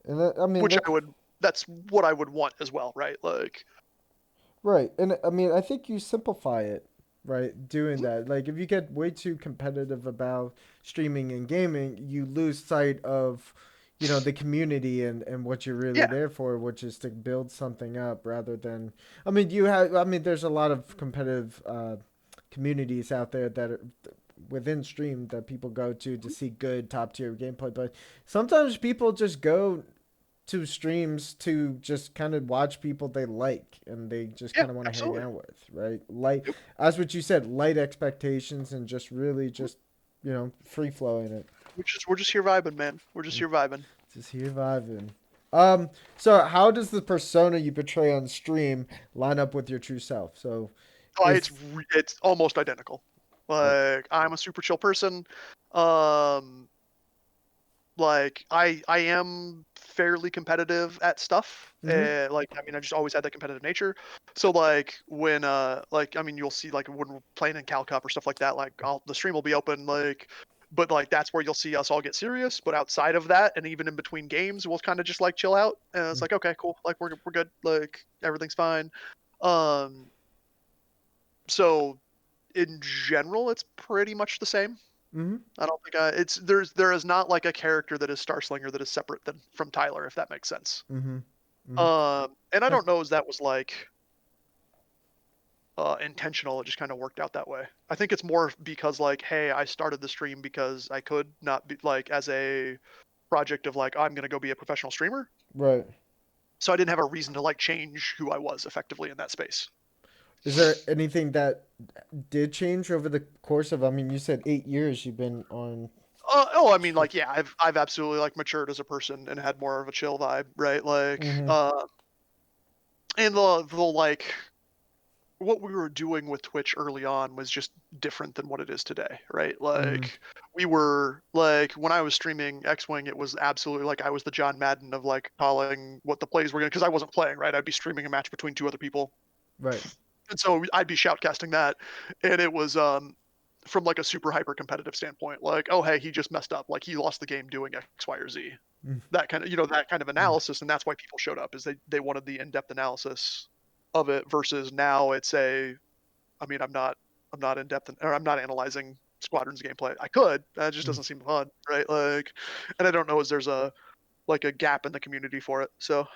And I mean Which that. that's what I would want as well, right? Like, Right. And I mean, I think you simplify it, right? Doing mhm, that. Like, if you get way too competitive about streaming and gaming, you lose sight of, the community and what you're really yeah, there for, which is to build something up rather than. I mean, there's a lot of competitive communities out there that are within stream that people go to mhm, see good top tier gameplay, but sometimes people just go to streams to just kind of watch people they like and they just yeah, kind of want to hang absolutely. out with, right? Like, Yep, as what you said, light expectations and just really mhm. just free flowing it. We're just here vibing, man. We're just here vibing. Just here vibing. So how does the persona you portray on stream line up with your true self? So is It's almost identical. oh, Like, I'm a super chill person. Um, like, I am fairly competitive at stuff. mm-hmm, Like, I mean, I just always had that competitive nature. So like when like, I mean, you'll see like when we're playing in Cal Cup or stuff like that, like the stream will be open, like, but like that's where you'll see us all get serious. But outside of that, and even in between games, we'll kind of just like chill out, and it's like, okay, cool, like we're good, like everything's fine. Um, so in general, it's pretty much the same. mm-hmm, I don't think there is not like a character that is Starslinger that is separate than from Tyler, if that makes sense. mm-hmm, mm-hmm. And I That's don't know as that was like intentional. It just kind of worked out that way. I think it's more because like, hey, I started the stream because I could not be like as a project of like I'm gonna go be a professional streamer. right. So I didn't have a reason to like change who I was effectively in that space. Is there anything that did change over the course of? I mean, you said 8 years you've been on. Oh, I mean, like, yeah, I've absolutely like matured as a person and had more of a chill vibe, right? Like, Mm-hmm, and the like what we were doing with Twitch early on was just different than what it is today, right? mm-hmm, Like we were like when I was streaming X-Wing, it was absolutely like I was the John Madden of like calling what the plays were gonna because I wasn't playing, right? I'd be streaming a match between two other people. right. And so I'd be shoutcasting that. And it was from like a super hyper competitive standpoint, like, oh hey, he just messed up. Like he lost the game doing X, Y, or Z. That kind of that kind of Mm-hmm. analysis, and that's why people showed up is they wanted the in-depth analysis of it versus now it's a I mean, I'm not in depth or I'm not analyzing Squadron's gameplay. I could. That just doesn't seem fun, right? Like, and I don't know as there's a like a gap in the community for it. So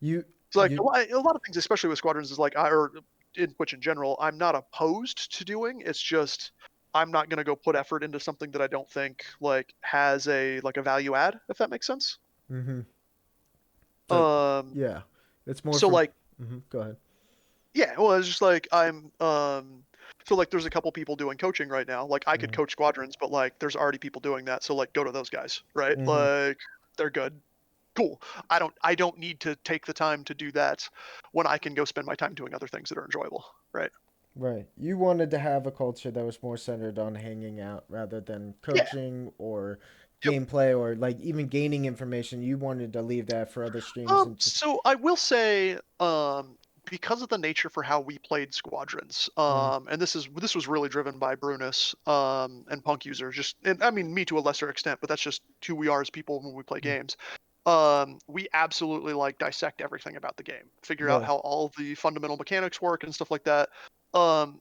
You it's like you a lot of things, especially with Squadrons, is like or in Twitch in general, I'm not opposed to doing. It's just I'm not gonna go put effort into something that I don't think like has a like a value add, if that makes sense. mm-hmm. So Um, yeah, it's more so from. like Go ahead. yeah, well, it's just like so like there's a couple people doing coaching right now. Like I could Mm-hmm. coach squadrons, but like there's already people doing that. So like go to those guys, right? Mm-hmm. Like they're good. Cool. I don't need to take the time to do that when I can go spend my time doing other things that are enjoyable, right? Right. You wanted to have a culture that was more centered on hanging out rather than Yeah. coaching or Yep. gameplay or like even gaining information. You wanted to leave that for other streams and just. So I will say, because of the nature for how we played squadrons, Mm-hmm. and this was really driven by Brunus, and Punk User, just and I mean me to a lesser extent, but that's just who we are as people when we play games. We absolutely like dissect everything about the game, figure out Right. how all the fundamental mechanics work and stuff like that.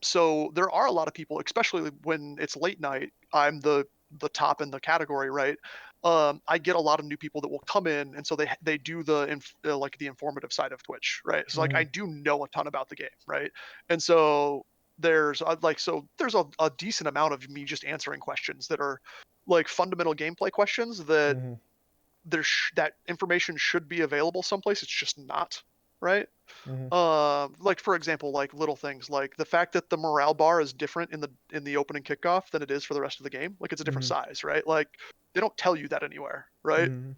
So there are a lot of people, especially when it's late night. I'm the top in the category, right? I get a lot of new people that will come in, and so they do like the informative side of Twitch, right? So like Mm-hmm. I do know a ton about the game, right? And so there's a decent amount of me just answering questions that are like fundamental gameplay questions that Mm-hmm. that information should be available someplace. It's just not, right? Mm-hmm. Like for example, like little things like the fact that the morale bar is different in the opening kickoff than it is for the rest of the game. Like it's a different Mm-hmm. size, right? Like they don't tell you that anywhere, right? Mm-hmm.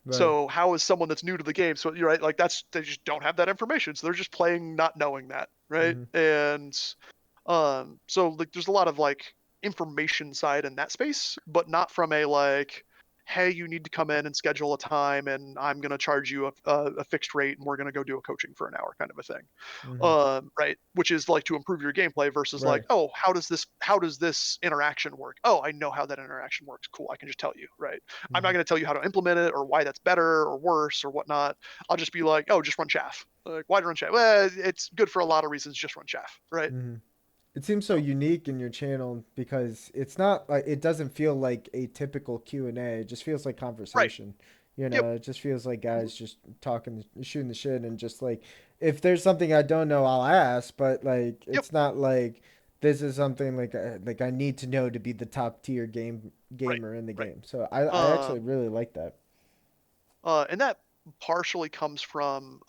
Right. So how is someone that's new to the game? So you're right, like that's they just don't have that information. So they're just playing not knowing that, right? Mm-hmm. And so like there's a lot of like information side in that space, but not from a like, hey, you need to come in and schedule a time, and I'm gonna charge you a fixed rate, and we're gonna go do a coaching for an hour kind of a thing. Mm-hmm. Right, which is like to improve your gameplay versus like, Right. oh, how does this interaction work? Oh, I know how that interaction works. Cool, I can just tell you. Right, I'm not Mm-hmm. going to tell you how to implement it or why that's better or worse or whatnot. I'll just be like, oh, just run chaff. Like, why do run chaff? Well, it's good for a lot of reasons. Just run chaff. Right. Mm-hmm. It seems so So unique in your channel because it's not like it doesn't feel like a typical Q&A. It just feels like right. conversation. You Yep. know, it just feels like Mhm. guys just talking, shooting the shit, and just like if there's something I don't know, I'll ask. But like, Yep. it's not like this is something like I need to know to be the top tier Right. gamer in the Right. game. So I actually Um. really like that. And that partially comes from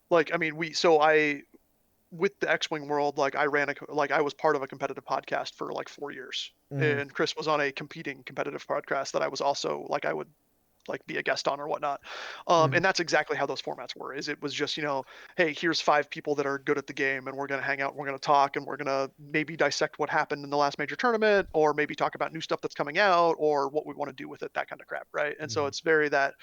like I mean we so I with the X-wing world, like I ran like I was part of a competitive podcast for like 4 years, Mm-hmm. and Chris was on a competing competitive podcast that I was also like I would like be a guest on or whatnot. Mm-hmm. And that's exactly how those formats were. Is it was just hey, here's 5 people that are good at the game, and we're gonna hang out, we're gonna talk, and we're gonna maybe dissect what happened in the last major tournament, or maybe talk about new stuff that's coming out, or what we want to do with it, that kind of crap, right? And so Mm-hmm. it's very that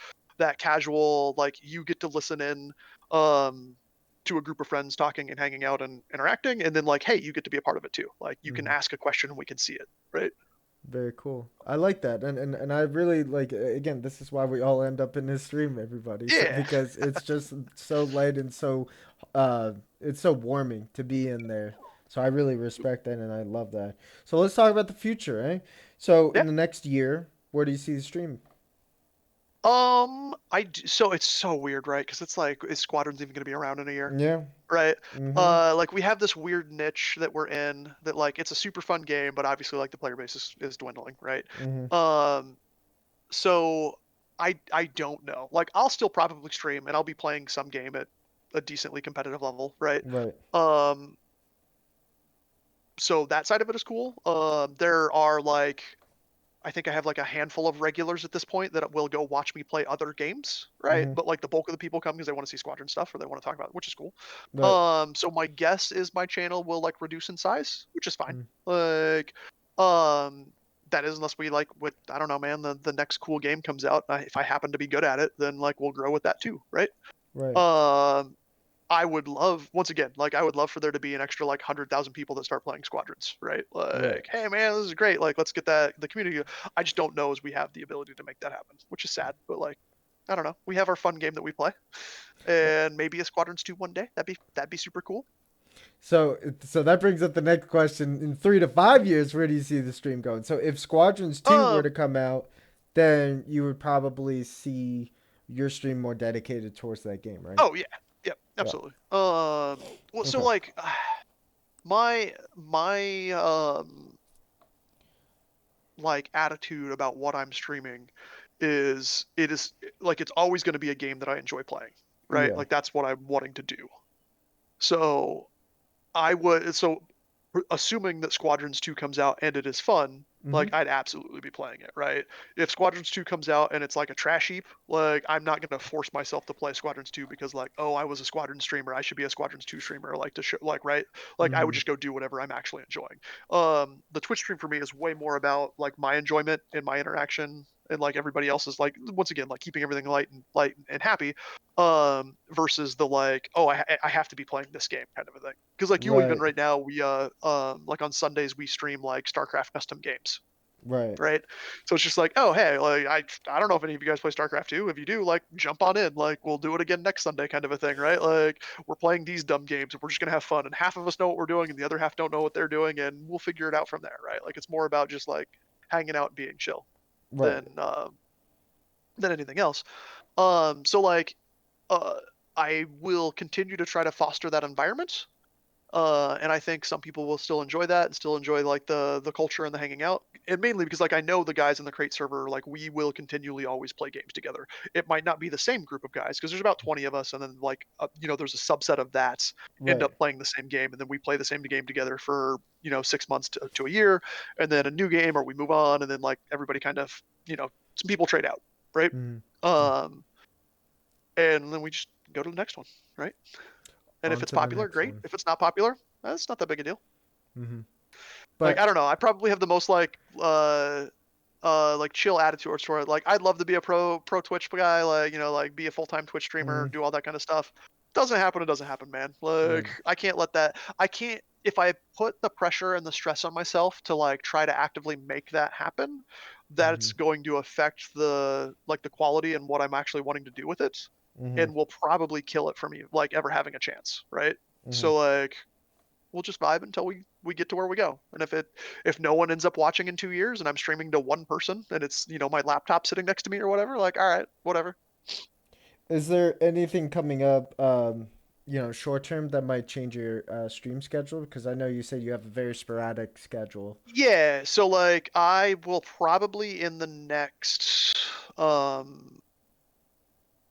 casual, like you get to listen in um to a group of friends talking and hanging out and interacting, and then like hey, you get to be a part of it too, like you can Mm-hmm. ask a question and we can see it, right? Very cool. I like that, and I really like. Again, this is why we all end up in this stream, everybody. So Yeah. because it's just so light and so, it's so warming to be in there. So I really respect that, and I love that. So let's talk about the future, eh? So in Yeah. the next year, where do you see the stream? So it's so weird, right? Because it's like, is Squadrons even going to be around in a year, Yeah. right? Mm-hmm. Like we have this weird niche that we're in that like it's a super fun game, but obviously like the player base is dwindling, right? Mm-hmm. Um, so I don't know. Like I'll still probably stream and I'll be playing some game at a decently competitive level, right? Right. Um, so that side of it is cool. There are like I think I have like a handful of regulars at this point that will go watch me play other games, right? Mm-hmm. But like the bulk of the people come because they want to see Squadron stuff or they want to talk about it, which is cool. Right. So my guess is my channel will like reduce in size, which is fine. Mm. Like, um, that is unless we like with I don't know, man. The next cool game comes out. If I happen to be good at it, then like we'll grow with that too, right? Right. Um, I would love once again, like I would love for there to be an extra like 100,000 people that start playing Squadrons, right? Right. Like, hey man, this is great. Like, let's get the community. I just don't know as we have the ability to make that happen, which is sad. But like, I don't know. We have our fun game that we play, and maybe a Squadrons 2 one day. That'd be super cool. So that brings up the next question. In 3 to 5 years, where do you see the stream going? So if Squadrons 2 were to Um. come out, then you would probably see your stream more dedicated towards that game, right? Oh yeah. Yep. Yeah. Absolutely. Well, so Okay. like, my like attitude about what I'm streaming is it is like it's always going to be a game that I enjoy playing, right? Yeah. Like that's what I'm wanting to do. So I would so assuming that Squadrons 2 comes out and it is fun, Mm-hmm. like I'd absolutely be playing it, right? If Squadrons 2 comes out and it's like a trash heap, like I'm not going to force myself to play Squadrons 2 because like, oh, I was a Squadron streamer, I should be a Squadrons 2 streamer like to show like right? Like I would Mm-hmm. just go do whatever I'm actually enjoying. The Twitch stream for me is way more about like my enjoyment and my interaction and like everybody else is like once again like keeping everything light and happy versus the like oh I have to be playing this game kind of a thing because like you even Right. right now we like on Sundays we stream like StarCraft custom games, Right. right? So it's just like oh hey like I don't know if any of you guys play StarCraft 2. If you do, like jump on in, like we'll do it again next Sunday kind of a thing, right? Like we're playing these dumb games and we're just gonna have fun and half of us know what we're doing and the other half don't know what they're doing and we'll figure it out from there, right? Like it's more about just like hanging out and being chill Right. than anything else. So like uh I will continue to try to foster that environment. And I think some people will still enjoy that and still enjoy like the culture and the hanging out. And mainly because like I know the guys in the crate server, like we will continually always play games together. It might not be the same group of guys because there's about 20 of us, and then like there's a subset of that end Right. up playing the same game, and then we play the same game together for 6 months to a year, and then a new game or we move on, and then like everybody kind of some people trade out. right? Mhm. Um, and then we just go to the next one, right? And if On it's to the popular, next great. one. If it's not popular, that's not that big a deal. Mhm. Like I But don't know, I probably have the most like chill attitude toward it. Like I'd love to be a pro Twitch guy, like like be a full time Twitch streamer, mhm, do all that kind of stuff. Doesn't happen, it doesn't happen, man. Like right. I can't let that. I can't if I put the pressure and the stress on myself to like try to actively make that happen, that's Mhm. going to affect the quality and what I'm actually wanting to do with it, Mhm. and will probably kill it for me, like ever having a chance, right? Mhm. So like we'll just vibe until we get to where we go. And if no one ends up watching in 2 years and I'm streaming to one person and it's my laptop sitting next to me or whatever, like all right, whatever. Is there anything coming up, short term that might change your stream schedule? Because I know you said you have a very sporadic schedule. Yeah, so like I will probably in the next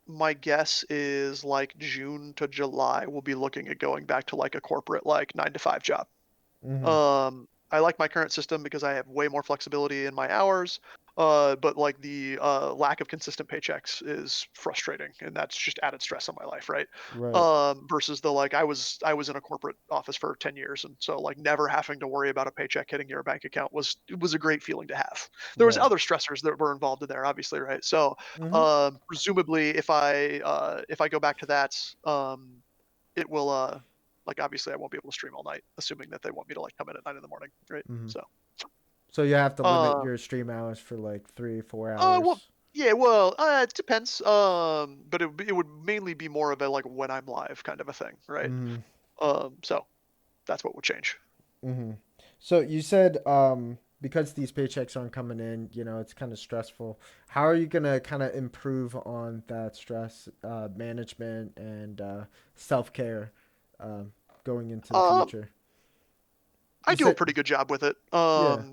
my guess is like June to July we'll be looking at going back to like a corporate like 9 to 5 job. Mm-hmm. I like my current system because I have way more flexibility in my hours. But like the lack of consistent paychecks is frustrating, and that's just added stress on my life, right? Right. Versus the like I was in a corporate office for 10 years, and so like never having to worry about a paycheck hitting your bank account was a great feeling to have. There was Right. other stressors that were involved in there, obviously, right? So Mm-hmm. presumably, if I go back to that, it will like obviously I won't be able to stream all night, assuming that they want me to like come in at 9 in the morning, right? Mm-hmm. So So you have to limit uh your stream hours for like 3, 4 well hours. yeah, well it depends. But it would mainly be more of a like when I'm live kind of a thing, right? Mm-hmm. So that's what would change. Mm-hmm. So you said because these paychecks aren't coming in, it's kind of stressful. How are you gonna kind of improve on that stress management and self care going into the Um future? I You do a said, pretty good job with it. yeah.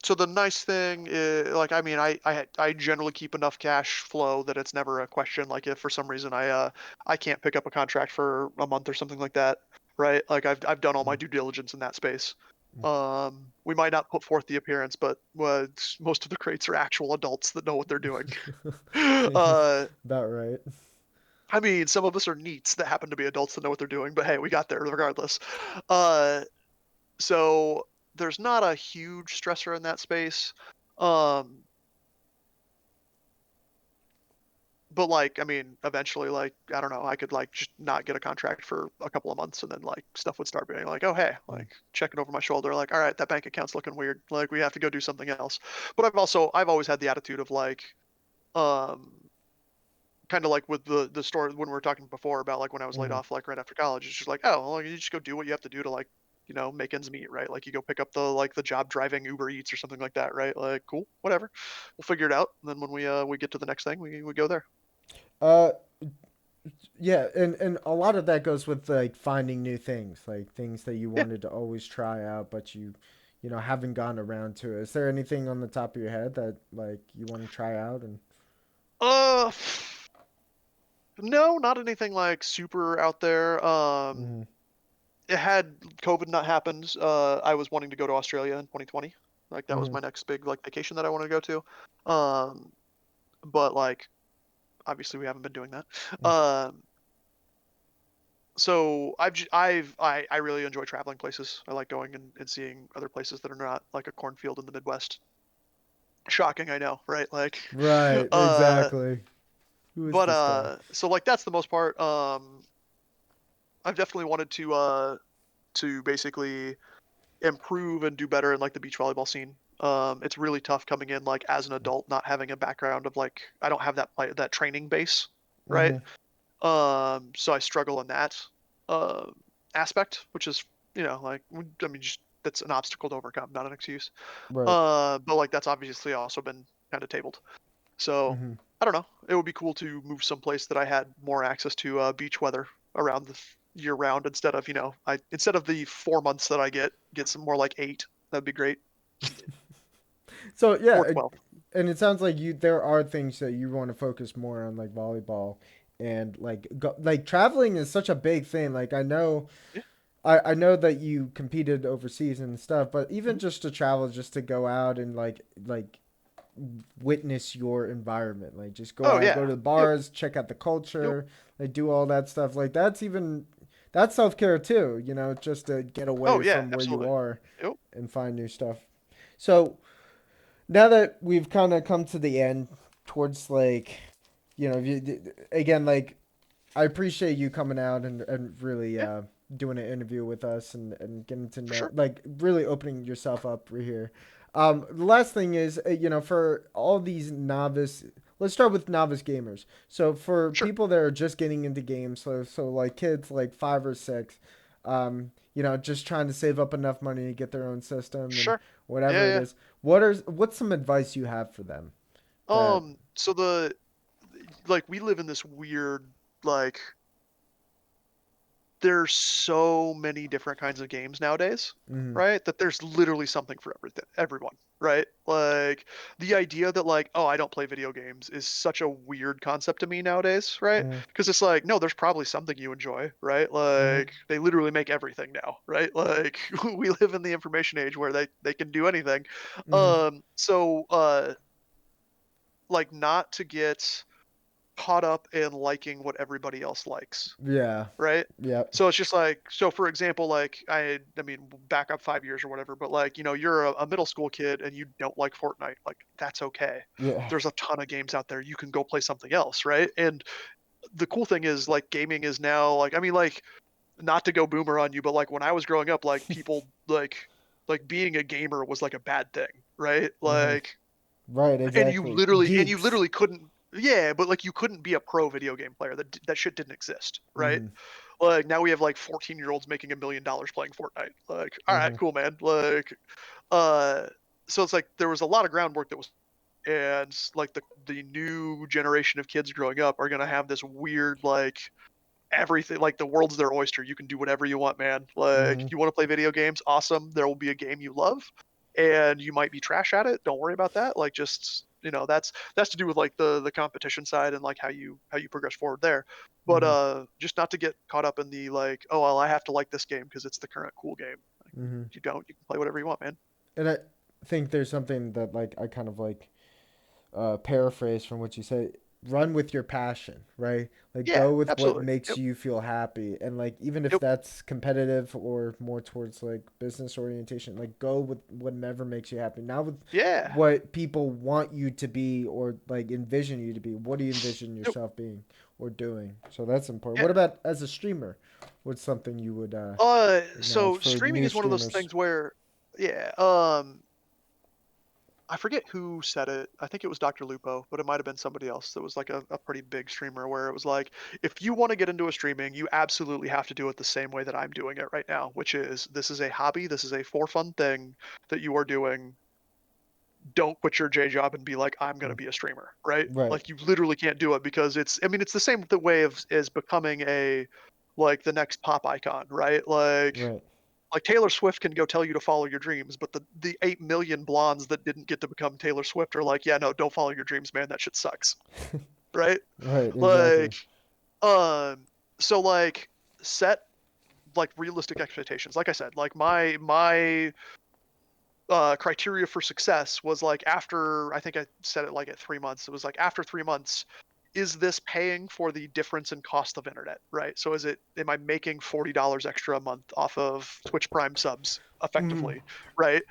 So the nice thing is, like, I mean, I generally keep enough cash flow that it's never a question. Like, if for some reason I can't pick up a contract for a month or something like that, right? Like, I've done all my Mm, due diligence in that space. mm. We might not put forth the appearance, but most of the crates are actual adults that know what they're doing. uh, About right. I mean, some of us are neats that happen to be adults that know what they're doing, but hey, we got there regardless. Uh, so there's not a huge stressor in that space. Um, but like I mean eventually like I don't know I could like just not get a contract for a couple of months and then like stuff would start being like oh hey Mm, like checking over my shoulder like all right that bank account's looking weird like we have to go do something else. But I've always had the attitude of like um kind of like with the story when we were talking before about like when I was laid mm, off like right after college, it's just like oh well, you just go do what you have to do to like make ends meet, right? Like you go pick up the job driving Uber Eats or something like that, right? Like cool, whatever, we'll figure it out, and then when we get to the next thing we go there. uh, yeah, and a lot of that goes with like finding new things, like things that you Yeah. wanted to always try out, but you haven't gone around to it. Is there anything on the top of your head that like you want to try out and? Uh, no, not anything like super out there. Mm-hmm. It had COVID not happened, I was wanting to go to Australia in 2020. Like that was Mm-hmm. my next big like vacation that I wanted to go to. But like obviously we haven't been doing that. Um, so I really enjoy traveling places. I like going and seeing other places that are not like a cornfield in the Midwest. Shocking, I know, right? Like, Right, uh, exactly. Who is but this guy? so like that's the most part. I've definitely wanted to basically improve and do better in like the beach volleyball scene. It's really tough coming in like as an adult, not having a background of like I don't have that training base, right? Mm-hmm. So I struggle in that uh, aspect, which is like I mean just that's an obstacle to overcome, not an excuse. Right. But like that's obviously also been kind of tabled. So Mm-hmm. I don't know. It would be cool to move someplace that I had more access to beach weather around the year round instead of I instead of the 4 months that I get some more like 8. That'd be great. So yeah, Or 12. and it sounds like there are things that you want to focus more on, like volleyball, and like traveling is such a big thing. Like Yeah. I know that you competed overseas and stuff, but even Mhm. just to travel, just to go out and like witness your environment. Like just go Oh out, go yeah. to the Yep. bars, check out the Yep. culture, like do all that stuff. Like that's self care too. You know, just to get Oh away yeah. from where you Absolutely. are Yep. and find new stuff. So now that we've kind of come to the end, towards like, again, like I appreciate you coming out and really Yeah. doing an interview with us and getting to For know, sure. like, really opening yourself up right here. The last thing is, for all these novice, let's start with novice gamers. So for Sure. people that are just getting into games, so like kids like 5 or 6, just trying to save up enough money to get their own system and Sure. whatever it Yeah. is. What's some advice you have for them? Yeah. That So we live in this weird like there's so many different kinds of games nowadays, mm-hmm, right? That there's literally something for everyone, right? Like the idea that like, oh, I don't play video games is such a weird concept to me nowadays, right? mm-hmm, Because it's like, no, there's probably something you enjoy, right? mm-hmm, Like they literally make everything now, right? Like we live in the information age where they can do anything. mm-hmm. Like not to get caught up in liking what everybody else likes, Yeah. right? Yep. So it's just like, so for example, like I mean, back up 5 years or whatever, but like, you're a middle school kid and you don't like Fortnite, like that's okay. Yeah. There's a ton of games out there. You can go play something else, right? And the cool thing is like gaming is now like, I mean, like not to go boomer on you, but like when I was growing up, like people like being a gamer was like a bad thing, right? Mm-hmm. Like Right. and you Exactly. literally and you Geeks. literally couldn't yeah, but like you couldn't be a pro video game player. That shit didn't exist, right? Mm-hmm. Like now we have like 14-year-olds making $1 million playing Fortnite. Like, all right, Mm-hmm. cool, man. Like, uh, so it's like there was a lot of groundwork that was, and like the new generation of kids growing up are gonna have this weird like everything like the world's their oyster. You can do whatever you want, man. Like, Mm-hmm. you want to play video games? Awesome. There will be a game you love, and you might be trash at it. Don't worry about that. Like, just that's to do with like the competition side and like how you progress forward there. But Mm-hmm. just not to get caught up in the like, oh well, I have to like this game because it's the current cool game. Like, Mm-hmm. you don't. You can play whatever you want, man. And I think there's something that like I kind of like paraphrase from what you said. Run with your passion, right? Like Yeah, go with what absolutely. makes Yep. you feel happy, and like even if Yep. that's competitive or more towards like business orientation, like go with whatever makes you happy. Not with Yeah. what people want you to be or like envision you to be. What do you envision Yep. yourself being or doing? So that's important. Yeah. What about as a streamer? What's something you would acknowledge So for streaming new is one of those streamers? things where, yeah, I forget who said it. I think it was Dr. Lupo, but it might have been somebody else that was like a pretty big streamer where it was like, if you want to get into a streaming, you absolutely have to do it the same way that I'm doing it right now, which is this is a hobby, this is a for fun thing that you are doing. Don't quit your J job and be like, I'm gonna Mm. be a streamer, right? Right, Like you literally can't do it because I mean, it's the same the way of as becoming a like the next pop icon, right? right, Like Taylor Swift can go tell you to follow your dreams, but the 8 million blondes that didn't get to become Taylor Swift are like, yeah, no, don't follow your dreams, man. That shit sucks, right? right, exactly. Like, um, so like set like realistic expectations. Like I said, like my criteria for success was like after I think I said it like at 3 months. It was like after 3 months, is this paying for the difference in cost of internet? Right. So am I making $40 extra a month off of Twitch Prime subs Mm-hmm. effectively? Right.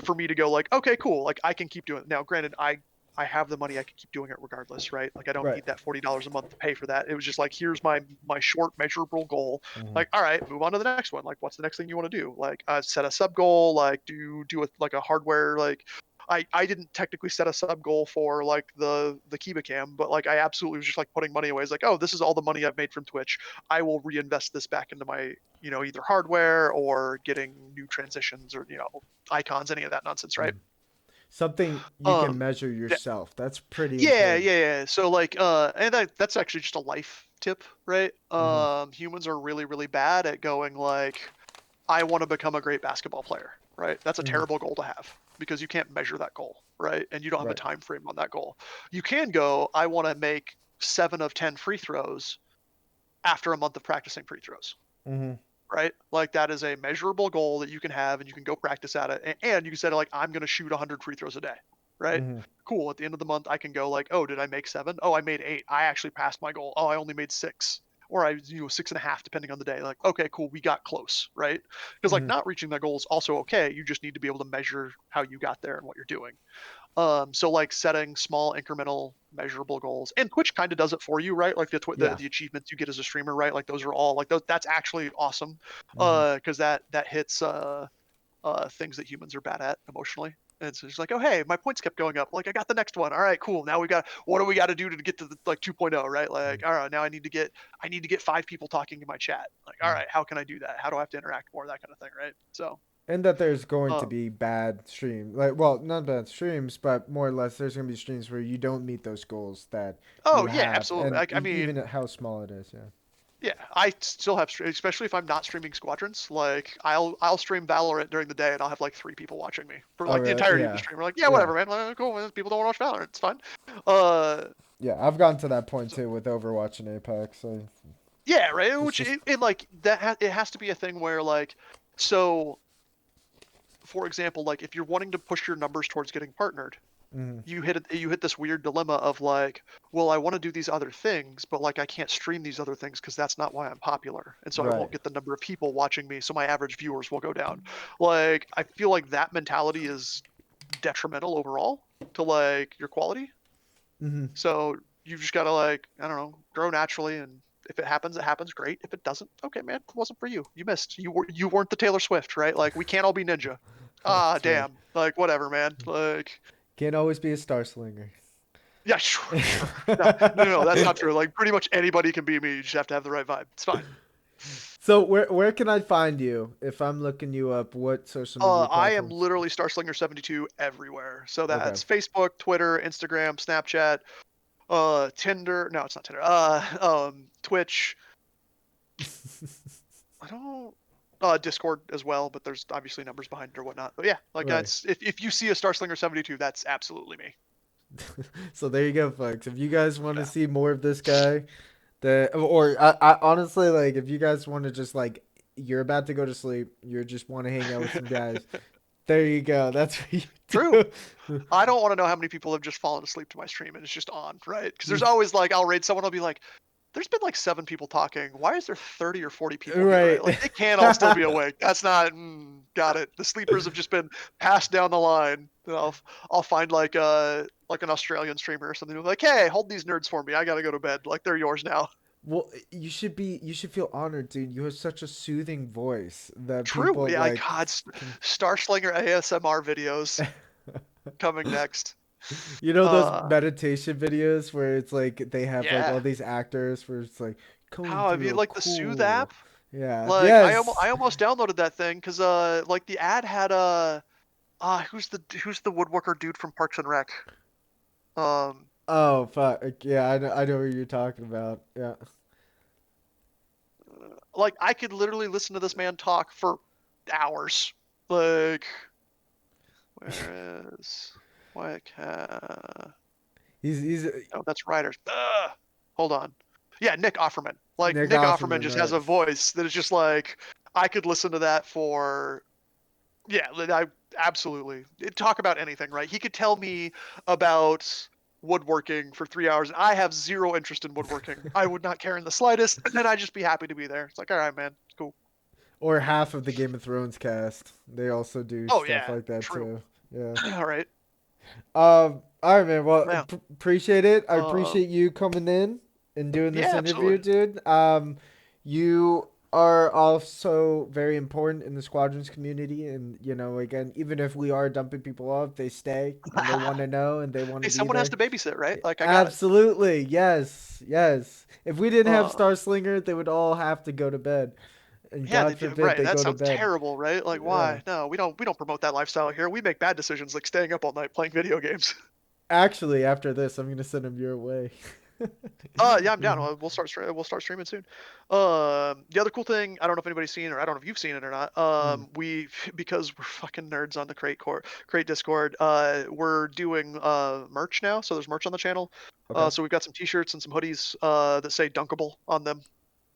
For me to go like, okay, cool. Like I can keep doing it. Now, granted, I have the money, I can keep doing it regardless, right? Like I don't Right. need that $40 a month to pay for that. It was just like, here's my short measurable goal. Mm-hmm. Like, all right, move on to the next one. Like, what's the next thing you want to do? Like, set a sub goal. Like, do like a hardware. Like, I didn't technically set a sub goal for like the Kiba Cam, but like I absolutely was just like putting money away. It's like, oh, this is all the money I've made from Twitch. I will reinvest this back into my either hardware or getting new transitions or icons, any of that nonsense, right? Mm. Something you can Um, measure yourself. That's pretty yeah, important. yeah, yeah. So like and that's actually just a life tip, right? Mm-hmm. Humans are really, really bad at going like, I want to become a great basketball player, right? That's a Mm-hmm. terrible goal to have because you can't measure that goal, right? And you don't have a Right. time frame on that goal. You can go, I want to make 7 of 10 free throws after a month of practicing free throws, Mm-hmm. right? Like that is a measurable goal that you can have and you can go practice at it. And you can say like, I'm going to shoot 100 free throws a day, right? Mm-hmm. Cool. At the end of the month, I can go like, oh, did I make 7? Oh, I made 8. I actually passed my goal. Oh, I only made 6. Or I, 6.5, depending on the day. Like, okay, cool, we got close, right? Because like Mm-hmm. not reaching that goal is also okay. You just need to be able to measure how you got there and what you're doing. So like setting small incremental measurable goals, and Twitch kind of does it for you, right? Like Yeah. the achievements you get as a streamer, right? Like those are all like those, that's actually awesome. Mm-hmm. Because that hits things that humans are bad at emotionally. And so it's like, oh hey, my points kept going up. Like I got the next one. All right, cool. Now we got what do we got to do to get to the, like 2.0, right? Like all right, now I need to get 5 people talking in my chat. Like all Mm-hmm. right, how can I do that? How do I have to interact more? That kind of thing, right? So And that there's going to um, be bad stream, like, well, not bad streams, but more or less there's going to be streams where you don't meet those goals that you oh yeah, have, absolutely. and Like I even mean, at how small it is. Yeah. yeah, I still have, especially if I'm not streaming Squadrons. Like I'll stream Valorant during the day, and I'll have like 3 people watching me for Oh like the really? entirety of the Yeah. stream. We're like, yeah, Yeah. whatever, man. Like, cool, man. People don't want to watch Valorant. It's fine. Uh, Yeah. I've gotten to that point so, too with Overwatch and Apex. So yeah, right. it's Which just. it like it has to be a thing where like, so for example, like if you're wanting to push your numbers towards getting partnered, Mm, you hit this weird dilemma of like, well, I want to do these other things, but like I can't stream these other things because that's not why I'm popular, and so I right. won't get the number of people watching me, so my average viewers will go down. Like I feel like that mentality is detrimental overall to like your quality. Hmm. So you just gotta like, I don't know, grow naturally, and if it happens, it happens. Great. If it doesn't, okay, man, it wasn't for you. You missed. You weren't the Taylor Swift, right? Like we can't all be Ninja. Ah, That's right. damn. Like whatever, man. Like Can't always be a Starslinger. yeah, sure, sure. No, no, no, that's not true. Like pretty much anybody can be me. You just have to have the right vibe. It's fine. So where can I find you if I'm looking you up? What social media I am platforms? literally Starslinger72 everywhere. So Okay. that's Facebook, Twitter, Instagram, Snapchat, Tinder. No, it's not Tinder. Twitch. I don't. Discord as well, but there's obviously numbers behind it or whatnot. But yeah, like Right. that's if you see a Starslinger72, that's absolutely me. So there you go, folks. If you guys want to Yeah. see more of this guy, or I honestly like, if you guys want to just like, you're about to go to sleep, you just want to hang out with some guys. There you go. That's what you True. do. I don't want to know how many people have just fallen asleep to my stream and it's just on, right? Because there's always like I'll raid someone, I'll be like, there's been like 7 people talking. Why is there 30 or 40 people here, Right. right? Like they can all still be awake. That's not got it. The sleepers have just been passed down the line. I'll find like an Australian streamer or something like, hey, hold these nerds for me. I gotta go to bed. Like they're yours now. Well, you should feel honored, dude. You have such a soothing voice that True. people Yeah, like God, can. Starslinger ASMR videos coming next. You know those Uh, meditation videos where it's like they have like all yeah. these actors where it's like going How have you through a like the Soothe cool. app? Yeah. Like Yes. I almost downloaded that thing because like the ad had who's the woodworker dude from Parks and Rec? Um Oh fuck. Yeah, I know what you're talking about. Yeah. like I could literally listen to this man talk for hours. Like where is why can He's oh that's writers. Hold on. Yeah, Nick Offerman. Like Nick Nick Offerman Offerman, just has right? a voice that is just like I could listen to that for yeah, I absolutely talk about anything, right? He could tell me about woodworking for 3 hours. I have zero interest in woodworking. I would not care in the slightest, and I'd just be happy to be there. It's like, all right, man, cool. Or half of the Game of Thrones cast. They also do Oh stuff yeah, like that true. too. Yeah. All right, All right, man. Well, yeah, appreciate it. I uh, appreciate you coming in and doing this yeah, interview, absolutely. dude. You are also very important in the squadrons community, and you know, again, even if we are dumping people off, they stay and they want to know and they want Hey, to be someone has there. to babysit, right? Like, I got it. Absolutely, yes, yes. If we didn't have Uh, Starslinger, they would all have to go to bed, and yeah, God they'd be forbid right. they That go to sounds bed. terrible, right? Like, Yeah. why? No, we don't promote that lifestyle here. We make bad decisions, like staying up all night playing video games. Actually, after this, I'm gonna send them your way. Yeah, I'm down. We'll start streaming soon. The other cool thing, I don't know if anybody's seen or I don't know if you've seen it or not. Mm, We because we're fucking nerds on the Crate Discord. We're doing merch now, so there's merch on the channel. okay. So we've got some T-shirts and some hoodies that say Dunkable on them,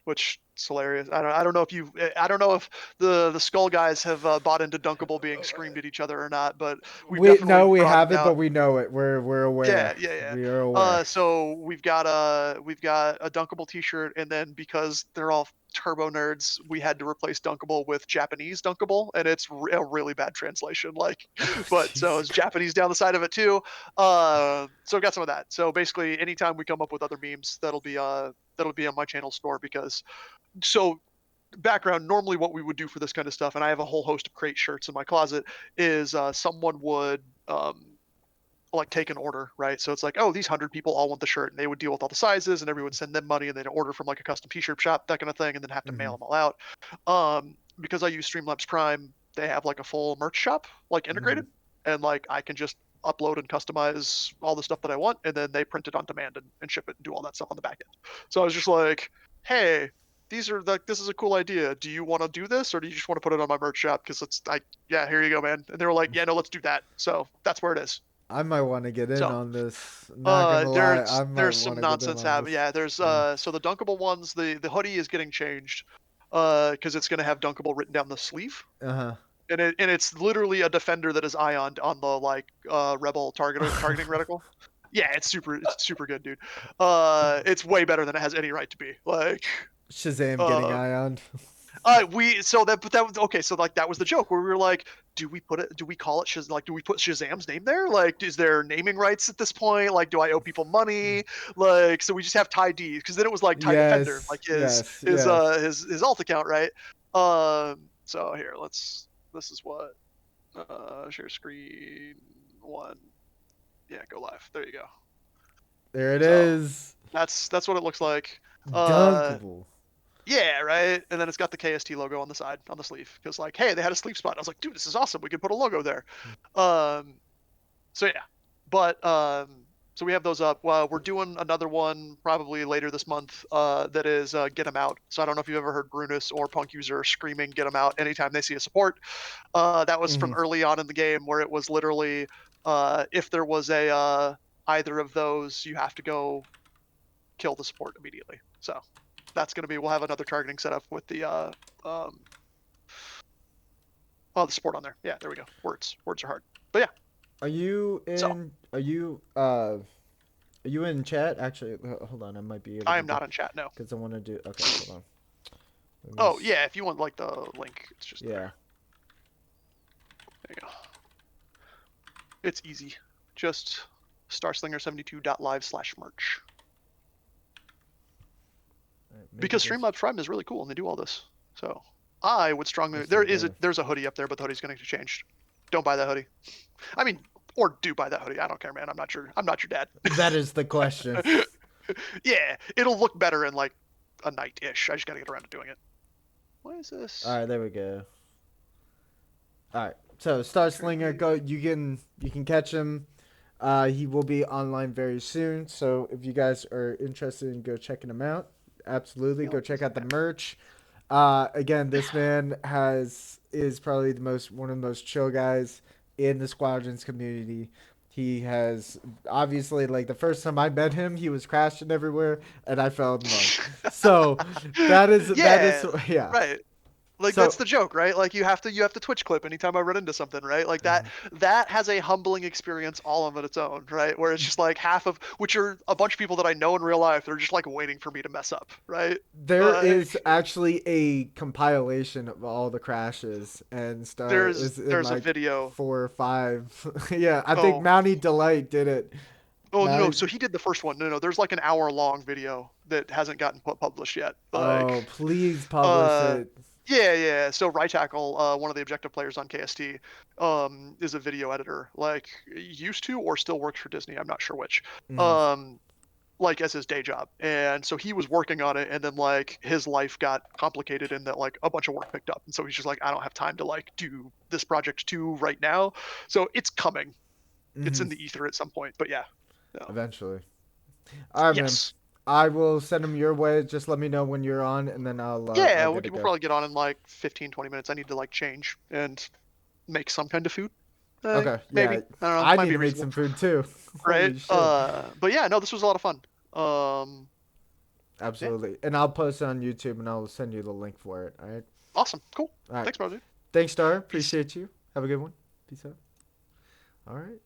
which It's hilarious. I don't know if you I don't know if the Skull guys have bought into Dunkable being screamed at each other or not, but we've We definitely no, we broadened haven't, out. but we know it. We're aware. Yeah, yeah, yeah. We are aware. So we've got a Dunkable T-shirt, and then because they're all turbo nerds, we had to replace Dunkable with Japanese Dunkable, and it's a really bad translation. Like, Oh, but so jeez. it's Japanese down the side of it too. So we got some of that. So basically, anytime we come up with other memes, that'll be on my channel store because so background normally what we would do for this kind of stuff, and I have a whole host of crate shirts in my closet, is someone would like take an order, right? So it's like, oh, these 100 people all want the shirt, and they would deal with all the sizes, and everyone would send them money, and they'd order from like a custom T-shirt shop, that kind of thing, and then have to mail Mhm. them all out. Because I use Streamlabs Prime, they have like a full merch shop, like Mhm. integrated, and like I can just upload and customize all the stuff that I want, and then they print it on demand and ship it and do all that stuff on the back end. So I was just like, hey, these are like this is a cool idea. Do you want to do this, or do you just want to put it on my merch shop? Because it's like, yeah, here you go, man. And they were like, yeah, no, let's do that. So that's where it is. I might want to get in So on this. Not gonna lie, I might there's want some to get in nonsense on happening. this. Yeah, there's Yeah. so the dunkable ones, the hoodie is getting changed because it's going to have dunkable written down the sleeve, Uh huh. and it's literally a defender that is ioned on the like rebel targeting reticle. Yeah, it's super good, dude. It's way better than it has any right to be. Like Shazam getting uh ioned. we so that but that was okay. So like that was the joke where we were like, do we put it? Do we call it Shaz? Like, do we put Shazam's name there? Like, is there naming rights at this point? Like, do I owe people money? Like, so we just have Ty D because then it was like Ty Defender, like Yes, yes, his yes. his alt account, right? So here, let's. This is what share screen one. Yeah, go live. There you go. There it So is. that's what it looks like. Uh, Dunkable. Yeah, right. And then it's got the KST logo on the side on the sleeve because like, hey, they had a sleeve spot. I was like, dude, this is awesome. We could put a logo there. Um, so yeah, but so we have those up. We're doing another one probably later this month. That is get them out. So I don't know if you've ever heard Brunus or Punk User screaming get them out anytime they see a support. That was from Hmm. early on in the game where it was literally if there was a either of those, you have to go kill the support immediately. So that's going to be we'll have another targeting setup with the um the support on there. Yeah, there we go. Words are hard. But yeah, Are you so in? Are you in chat? Actually, hold on. I might be able I to am get not in chat. No. because I want to do. Okay, hold on. Let me. Oh yeah, if you want like the link, it's just there. Yeah. There you go. It's easy. Just starslinger72.live/merch. All right, maybe Because this. Streamlabs Prime is really cool and they do all this. So I would strongly This will go. there's a hoodie up there, but the hoodie's going to get changed. Don't buy that hoodie. I mean, or do buy that hoodie. I don't care, man. I'm not your dad. That is the question. Yeah, it'll look better in like a night ish. I just got to get around to doing it. What is All this? right, there we go. All right. So Currently, Starslinger, go. You can catch him. He will be online very soon. So if you guys are interested in go checking him out, I absolutely feel go like check he's out the at merch. Again, this man is probably the most one of the most chill guys in the squadrons community. He has obviously like the first time I met him, he was crashing everywhere, and I fell in love. So that is Yeah, yeah. right. Like that's So the joke, right? Like you have to Twitch clip anytime I run into something, right? Like that has a humbling experience all of its own, right? Where it's just like half of which are a bunch of people that I know in real life. They're just like waiting for me to mess up, right? there Like is actually a compilation of all the crashes, and Star is in there's a like video. 4 or 5. Yeah, I think Oh, Mountie Delight did it. oh no, Mountie, so he did the first one. No, there's like an hour long video that hasn't gotten published yet. Like, oh, please publish uh, it. yeah. So Right Tackle, one of the objective players on KST, is a video editor. Like used to or still works for Disney. I'm not sure which. Hmm. Um, like as his day job, and so he was working on it, and then like his life got complicated, and that like a bunch of work picked up, and so he's just like, I don't have time to like do this project too right now. So it's coming. It's Hmm. in the ether at some point. But yeah. No. Eventually. All right, man. Yes. I will send them your way. Just let me know when you're on, and then I'll Yeah, get it we'll go. probably get on in like 15, 20 minutes. I need to like change and make some kind of food. Okay, Maybe. yeah. I don't know. I Might need be to make reasonable. some food too. Right? Holy shit. But yeah, no, this was a lot of fun. Um, Yeah. Absolutely. And I'll post it on YouTube and I'll send you the link for it. All right. Awesome. Cool. All right. Thanks, brother. Thanks, Star. Peace. Appreciate you. Have a good one. Peace out. All right.